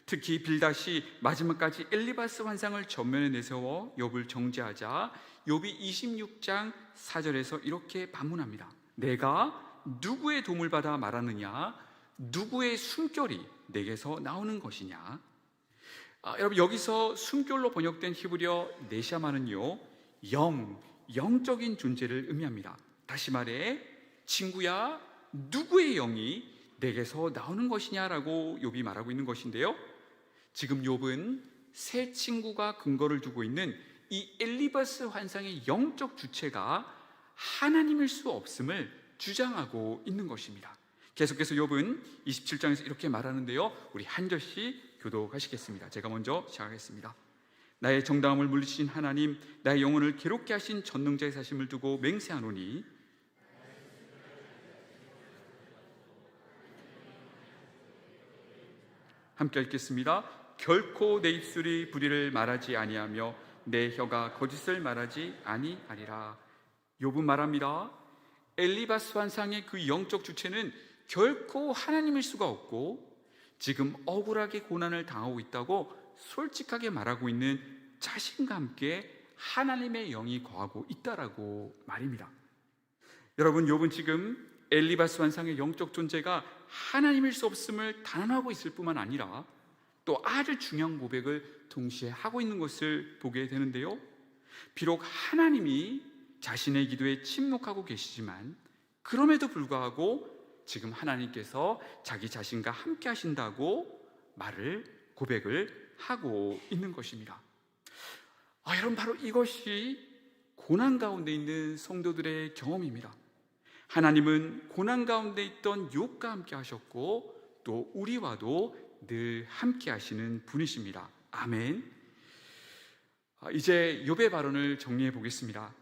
특히 빌닷이 마지막까지 엘리바스 환상을 전면에 내세워 욥을 정죄하자 욥이 26장 4절에서 이렇게 반문합니다. 내가 누구의 도움을 받아 말하느냐? 누구의 숨결이 내게서 나오는 것이냐? 여러분, 여기서 숨결로 번역된 히브리어 네샤마는요, 영적인 존재를 의미합니다. 다시 말해, 친구야, 누구의 영이 내게서 나오는 것이냐라고 욥이 말하고 있는 것인데요, 지금 욥은 세 친구가 근거를 두고 있는 이 엘리바스 환상의 영적 주체가 하나님일 수 없음을 주장하고 있는 것입니다. 계속해서 욥은 27장에서 이렇게 말하는데요, 우리 한 절씩 교독하시겠습니다. 제가 먼저 시작하겠습니다. 나의 정당함을 물리치신 하나님, 나의 영혼을 괴롭게 하신 전능자의 사심을 두고 맹세하노니 함께 읽겠습니다. 결코 내 입술이 불의를 말하지 아니하며 내 혀가 거짓을 말하지 아니하리라. 욥은 말합니다. 엘리바스 환상의 그 영적 주체는 결코 하나님일 수가 없고 지금 억울하게 고난을 당하고 있다고 솔직하게 말하고 있는 자신과 함께 하나님의 영이 거하고 있다라고 말입니다. 여러분, 욥은 지금 엘리바스 환상의 영적 존재가 하나님일 수 없음을 단언하고 있을 뿐만 아니라 또 아주 중요한 고백을 동시에 하고 있는 것을 보게 되는데요, 비록 하나님이 자신의 기도에 침묵하고 계시지만 그럼에도 불구하고 지금 하나님께서 자기 자신과 함께 하신다고 고백을 하고 있는 것입니다. 여러분, 바로 이것이 고난 가운데 있는 성도들의 경험입니다. 하나님은 고난 가운데 있던 욥과 함께 하셨고 또 우리와도 늘 함께 하시는 분이십니다. 아멘. 이제 욥의 발언을 정리해 보겠습니다.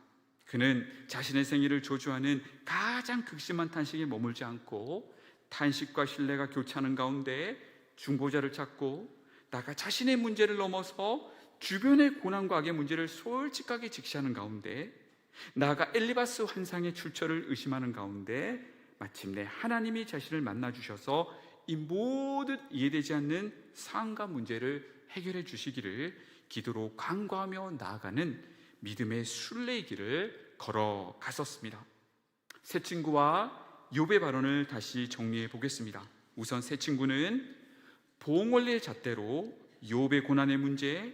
그는 자신의 생애를 저주하는 가장 극심한 탄식에 머물지 않고 탄식과 신뢰가 교차하는 가운데 중보자를 찾고 나가 자신의 문제를 넘어서 주변의 고난과 악의 문제를 솔직하게 직시하는 가운데 나아가 엘리바스 환상의 출처를 의심하는 가운데 마침내 하나님이 자신을 만나 주셔서 이 모든 이해되지 않는 상황과 문제를 해결해 주시기를 기도로 간구하며 나아가는 믿음의 순례의 길을 걸어갔었습니다. 세 친구와 욥의 발언을 다시 정리해 보겠습니다. 우선 세 친구는 보응원리의 잣대로 욥의 고난의 문제,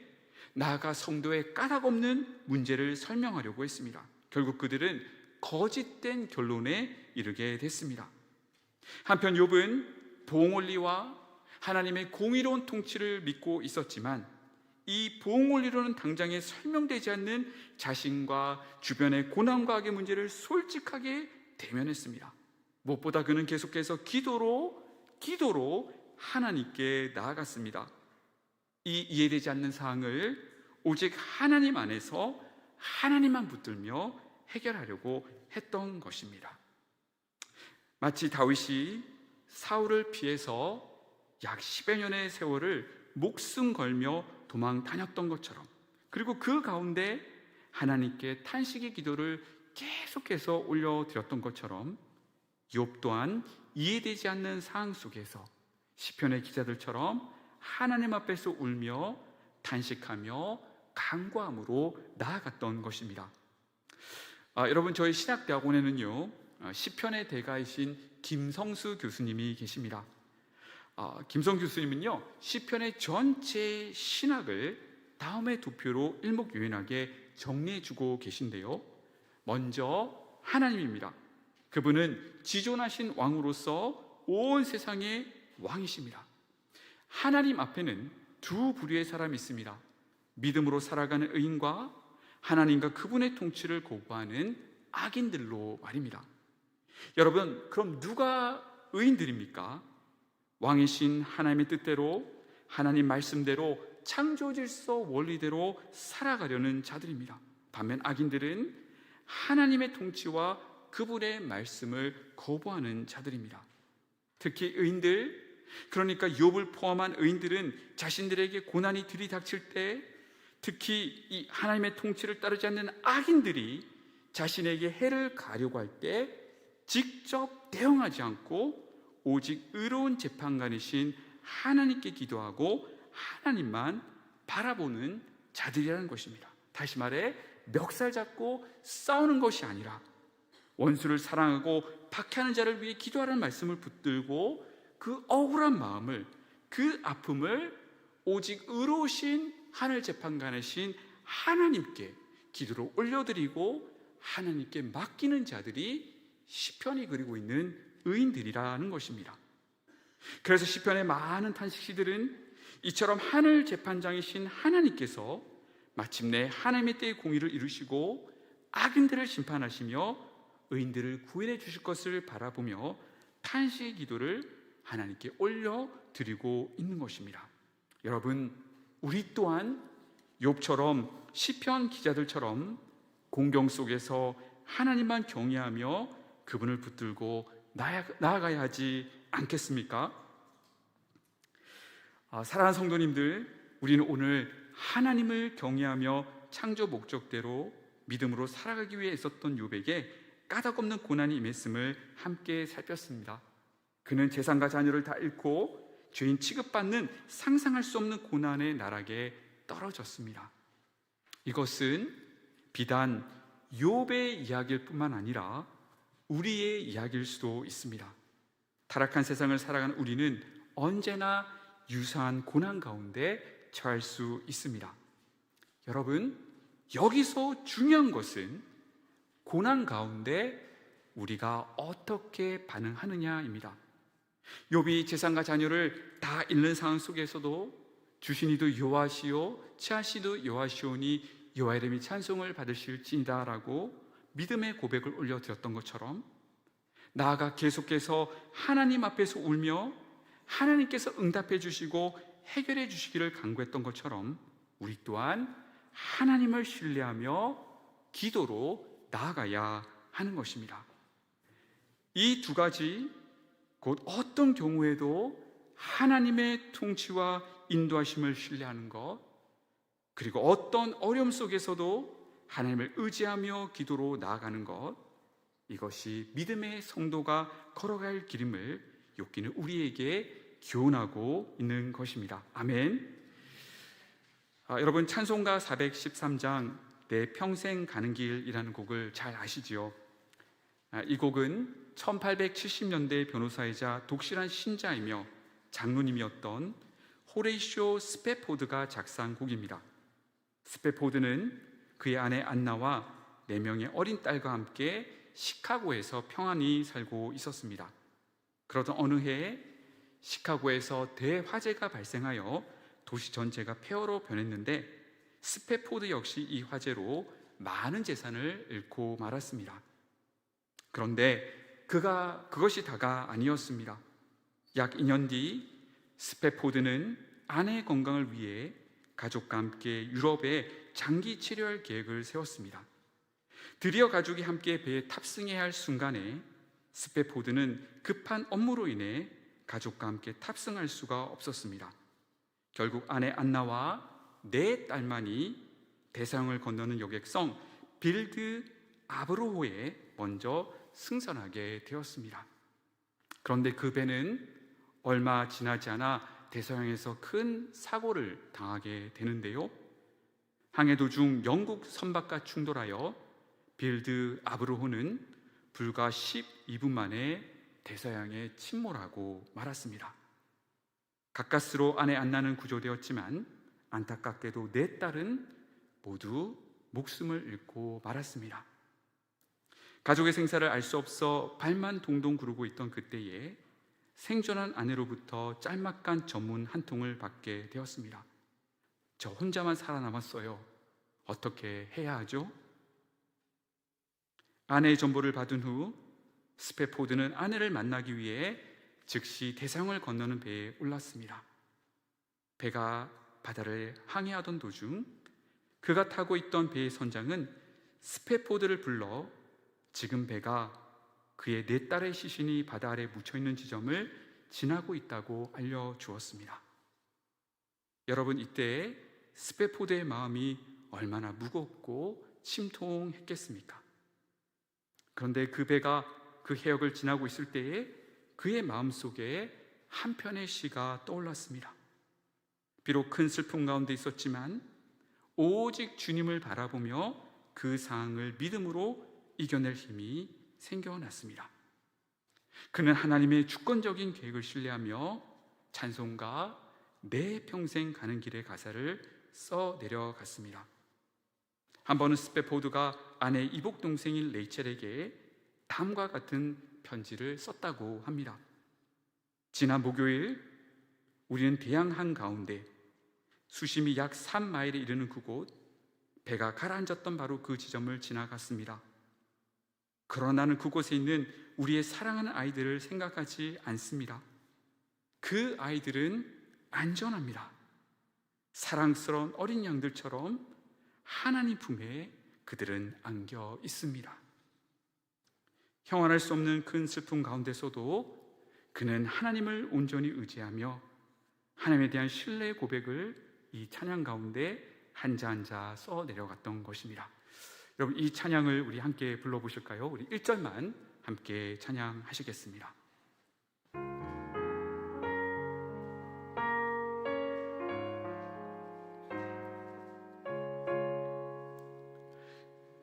나아가 성도의 까닭없는 문제를 설명하려고 했습니다. 결국 그들은 거짓된 결론에 이르게 됐습니다. 한편 욥은 보응원리와 하나님의 공의로운 통치를 믿고 있었지만 이 보응원리로는 당장에 설명되지 않는 자신과 주변의 고난과 악의 문제를 솔직하게 대면했습니다. 무엇보다 그는 계속해서 기도로 하나님께 나아갔습니다. 이 이해되지 않는 사항을 오직 하나님 안에서 하나님만 붙들며 해결하려고 했던 것입니다. 마치 다윗이 사울을 피해서 약 10여 년의 세월을 목숨 걸며 도망 다녔던 것처럼, 그리고 그 가운데 하나님께 탄식의 기도를 계속해서 올려드렸던 것처럼 욥 또한 이해되지 않는 상황 속에서 시편의 기자들처럼 하나님 앞에서 울며 탄식하며 간구함으로 나아갔던 것입니다. 여러분, 저희 신학대학원에는요 시편의 대가이신 김성수 교수님이 계십니다. 김성 교수님은요 시편의 전체 신학을 다음의 두 표로 일목요연하게 정리해주고 계신데요, 먼저 하나님입니다. 그분은 지존하신 왕으로서 온 세상의 왕이십니다. 하나님 앞에는 두 부류의 사람이 있습니다. 믿음으로 살아가는 의인과 하나님과 그분의 통치를 거부하는 악인들로 말입니다. 여러분, 그럼 누가 의인들입니까? 왕이신 하나님의 뜻대로, 하나님 말씀대로, 창조 질서 원리대로 살아가려는 자들입니다. 반면 악인들은 하나님의 통치와 그분의 말씀을 거부하는 자들입니다. 특히 의인들, 그러니까 욥을 포함한 의인들은 자신들에게 고난이 들이닥칠 때, 특히 이 하나님의 통치를 따르지 않는 악인들이 자신에게 해를 가려고 할 때 직접 대응하지 않고 오직 의로운 재판관이신 하나님께 기도하고 하나님만 바라보는 자들이라는 것입니다. 다시 말해 멱살 잡고 싸우는 것이 아니라 원수를 사랑하고 박해하는 자를 위해 기도하라는 말씀을 붙들고 그 억울한 마음을, 그 아픔을 오직 의로우신 하늘 재판관이신 하나님께 기도로 올려드리고 하나님께 맡기는 자들이 시편이 그리고 있는 의인들이라는 것입니다. 그래서 시편의 많은 탄식시들은 이처럼 하늘 재판장이신 하나님께서 마침내 하나님의 때의 공의를 이루시고 악인들을 심판하시며 의인들을 구원해 주실 것을 바라보며 탄식의 기도를 하나님께 올려드리고 있는 것입니다. 여러분, 우리 또한 욥처럼 시편 기자들처럼 공경 속에서 하나님만 경외하며 그분을 붙들고 나아가야 하지 않겠습니까? 사랑하는 성도님들, 우리는 오늘 하나님을 경외하며 창조 목적대로 믿음으로 살아가기 위해 애썼던 욥에게 까닭없는 고난이 임했음을 함께 살폈습니다. 그는 재산과 자녀를 다 잃고 죄인 취급받는 상상할 수 없는 고난의 나락에 떨어졌습니다. 이것은 비단 욥의 이야기일 뿐만 아니라 우리의 이야기일 수도 있습니다. 타락한 세상을 살아가는 우리는 언제나 유사한 고난 가운데 처할 수 있습니다. 여러분, 여기서 중요한 것은 고난 가운데 우리가 어떻게 반응하느냐입니다. 욥이 재산과 자녀를 다 잃는 상황 속에서도 주신이도 여호와시오 취하시도 여호와시오니 여호와 이름이 찬송을 받으실지니다 라고 믿음의 고백을 올려드렸던 것처럼, 나아가 계속해서 하나님 앞에서 울며 하나님께서 응답해 주시고 해결해 주시기를 간구했던 것처럼 우리 또한 하나님을 신뢰하며 기도로 나아가야 하는 것입니다. 이 두 가지, 곧 어떤 경우에도 하나님의 통치와 인도하심을 신뢰하는 것, 그리고 어떤 어려움 속에서도 하나님을 의지하며 기도로 나아가는 것, 이것이 믿음의 성도가 걸어갈 길임을 욥기는 우리에게 교훈하고 있는 것입니다. 아멘. 여러분, 찬송가 413장 내 평생 가는 길이라는 곡을 잘 아시지요? 이 곡은 1870년대 변호사이자 독실한 신자이며 장로님이었던 호레이쇼 스페포드가 작사한 곡입니다. 스페포드는 그의 아내 안나와 4명의 어린 딸과 함께 시카고에서 평안히 살고 있었습니다. 그러던 어느 해에 시카고에서 대화재가 발생하여 도시 전체가 폐허로 변했는데 스페포드 역시 이 화재로 많은 재산을 잃고 말았습니다. 그런데 그것이 다가 아니었습니다. 약 2년 뒤 스페포드는 아내의 건강을 위해 가족과 함께 유럽에 장기 치료할 계획을 세웠습니다. 드디어 가족이 함께 배에 탑승해야 할 순간에 스페포드는 급한 업무로 인해 가족과 함께 탑승할 수가 없었습니다. 결국 아내 안나와 4딸만이 대서양을 건너는 여객성 빌드 아브로호에 먼저 승선하게 되었습니다. 그런데 그 배는 얼마 지나지 않아 대서양에서 큰 사고를 당하게 되는데요. 항해 도중 영국 선박과 충돌하여 빌드 아브로호는 불과 12분 만에 대서양에 침몰하고 말았습니다. 가까스로 아내 안나는 구조되었지만 안타깝게도 4딸은 모두 목숨을 잃고 말았습니다. 가족의 생사를 알 수 없어 발만 동동 구르고 있던 그때에 생존한 아내로부터 짤막한 전문 한 통을 받게 되었습니다. 저 혼자만 살아남았어요. 어떻게 해야 하죠? 아내의 전보를 받은 후 스페포드는 아내를 만나기 위해 즉시 대서양을 건너는 배에 올랐습니다. 배가 바다를 항해하던 도중 그가 타고 있던 배의 선장은 스페포드를 불러 지금 배가 그의 4딸의 시신이 바다 아래 묻혀있는 지점을 지나고 있다고 알려주었습니다. 여러분, 이때 스페포드의 마음이 얼마나 무겁고 심통했겠습니까? 그런데 그 배가 그 해역을 지나고 있을 때에 그의 마음속에 한 편의 시가 떠올랐습니다. 비록 큰 슬픔 가운데 있었지만 오직 주님을 바라보며 그 상황을 믿음으로 이겨낼 힘이 생겨났습니다. 그는 하나님의 주권적인 계획을 신뢰하며 찬송가 내 평생 가는 길의 가사를 써 내려갔습니다. 한 번은 스페포드가 아내 이복 동생인 레이첼에게 다음과 같은 편지를 썼다고 합니다. 지난 목요일 우리는 대양 한가운데 수심이 약 3마일에 이르는 그곳 배가 가라앉았던 바로 그 지점을 지나갔습니다. 그러나 나는 그곳에 있는 우리의 사랑하는 아이들을 생각하지 않습니다. 그 아이들은 안전합니다. 사랑스러운 어린 양들처럼 하나님 품에 그들은 안겨 있습니다. 형언할 수 없는 큰 슬픔 가운데서도 그는 하나님을 온전히 의지하며 하나님에 대한 신뢰의 고백을 이 찬양 가운데 한자 한자 써 내려갔던 것입니다. 여러분, 이 찬양을 우리 함께 불러보실까요? 우리 1절만 함께 찬양하시겠습니다.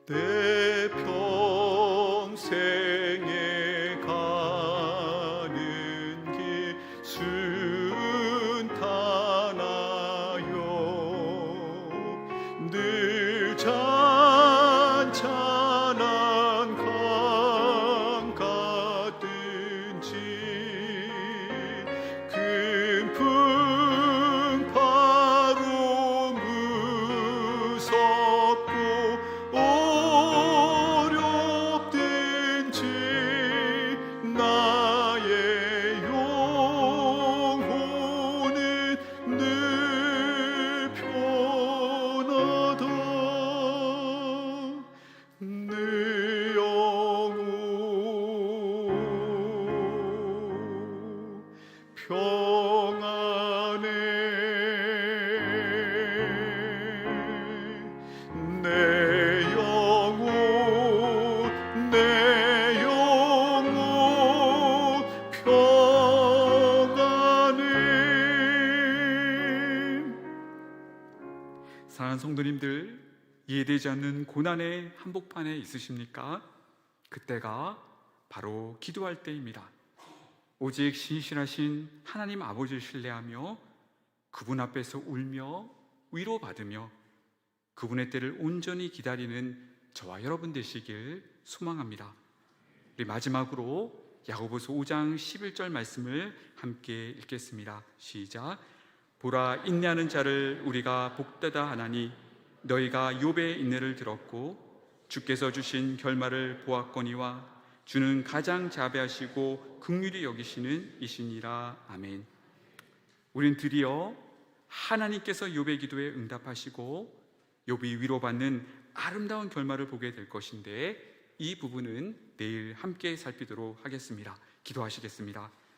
내 평생에 가는 길 순탄하여 늘 잔잔한 강 같든지 큰 풍파로 무섭고 어렵든지 나의 영혼은 늘 편하다. 내 영혼 평안해. 내 영혼 평안해. 사랑하는 성도님들, 이해되지 않는 고난의 한복판에 있으십니까? 그때가 바로 기도할 때입니다. 오직 신실하신 하나님 아버지를 신뢰하며 그분 앞에서 울며 위로받으며 그분의 때를 온전히 기다리는 저와 여러분 되시길 소망합니다. 우리 마지막으로 야고보서 5장 11절 말씀을 함께 읽겠습니다. 시작. 보라, 인내하는 자를 우리가 복되다 하나니 너희가 욥의 인내를 들었고 주께서 주신 결말을 보았거니와 주는 가장 자비하시고 긍휼히 여기시는 이시니라. 아멘. 우린 드디어 하나님께서 욥의 기도에 응답하시고 욥이 위로받는 아름다운 결말을 보게 될 것인데, 이 부분은 내일 함께 살피도록 하겠습니다. 기도하시겠습니다.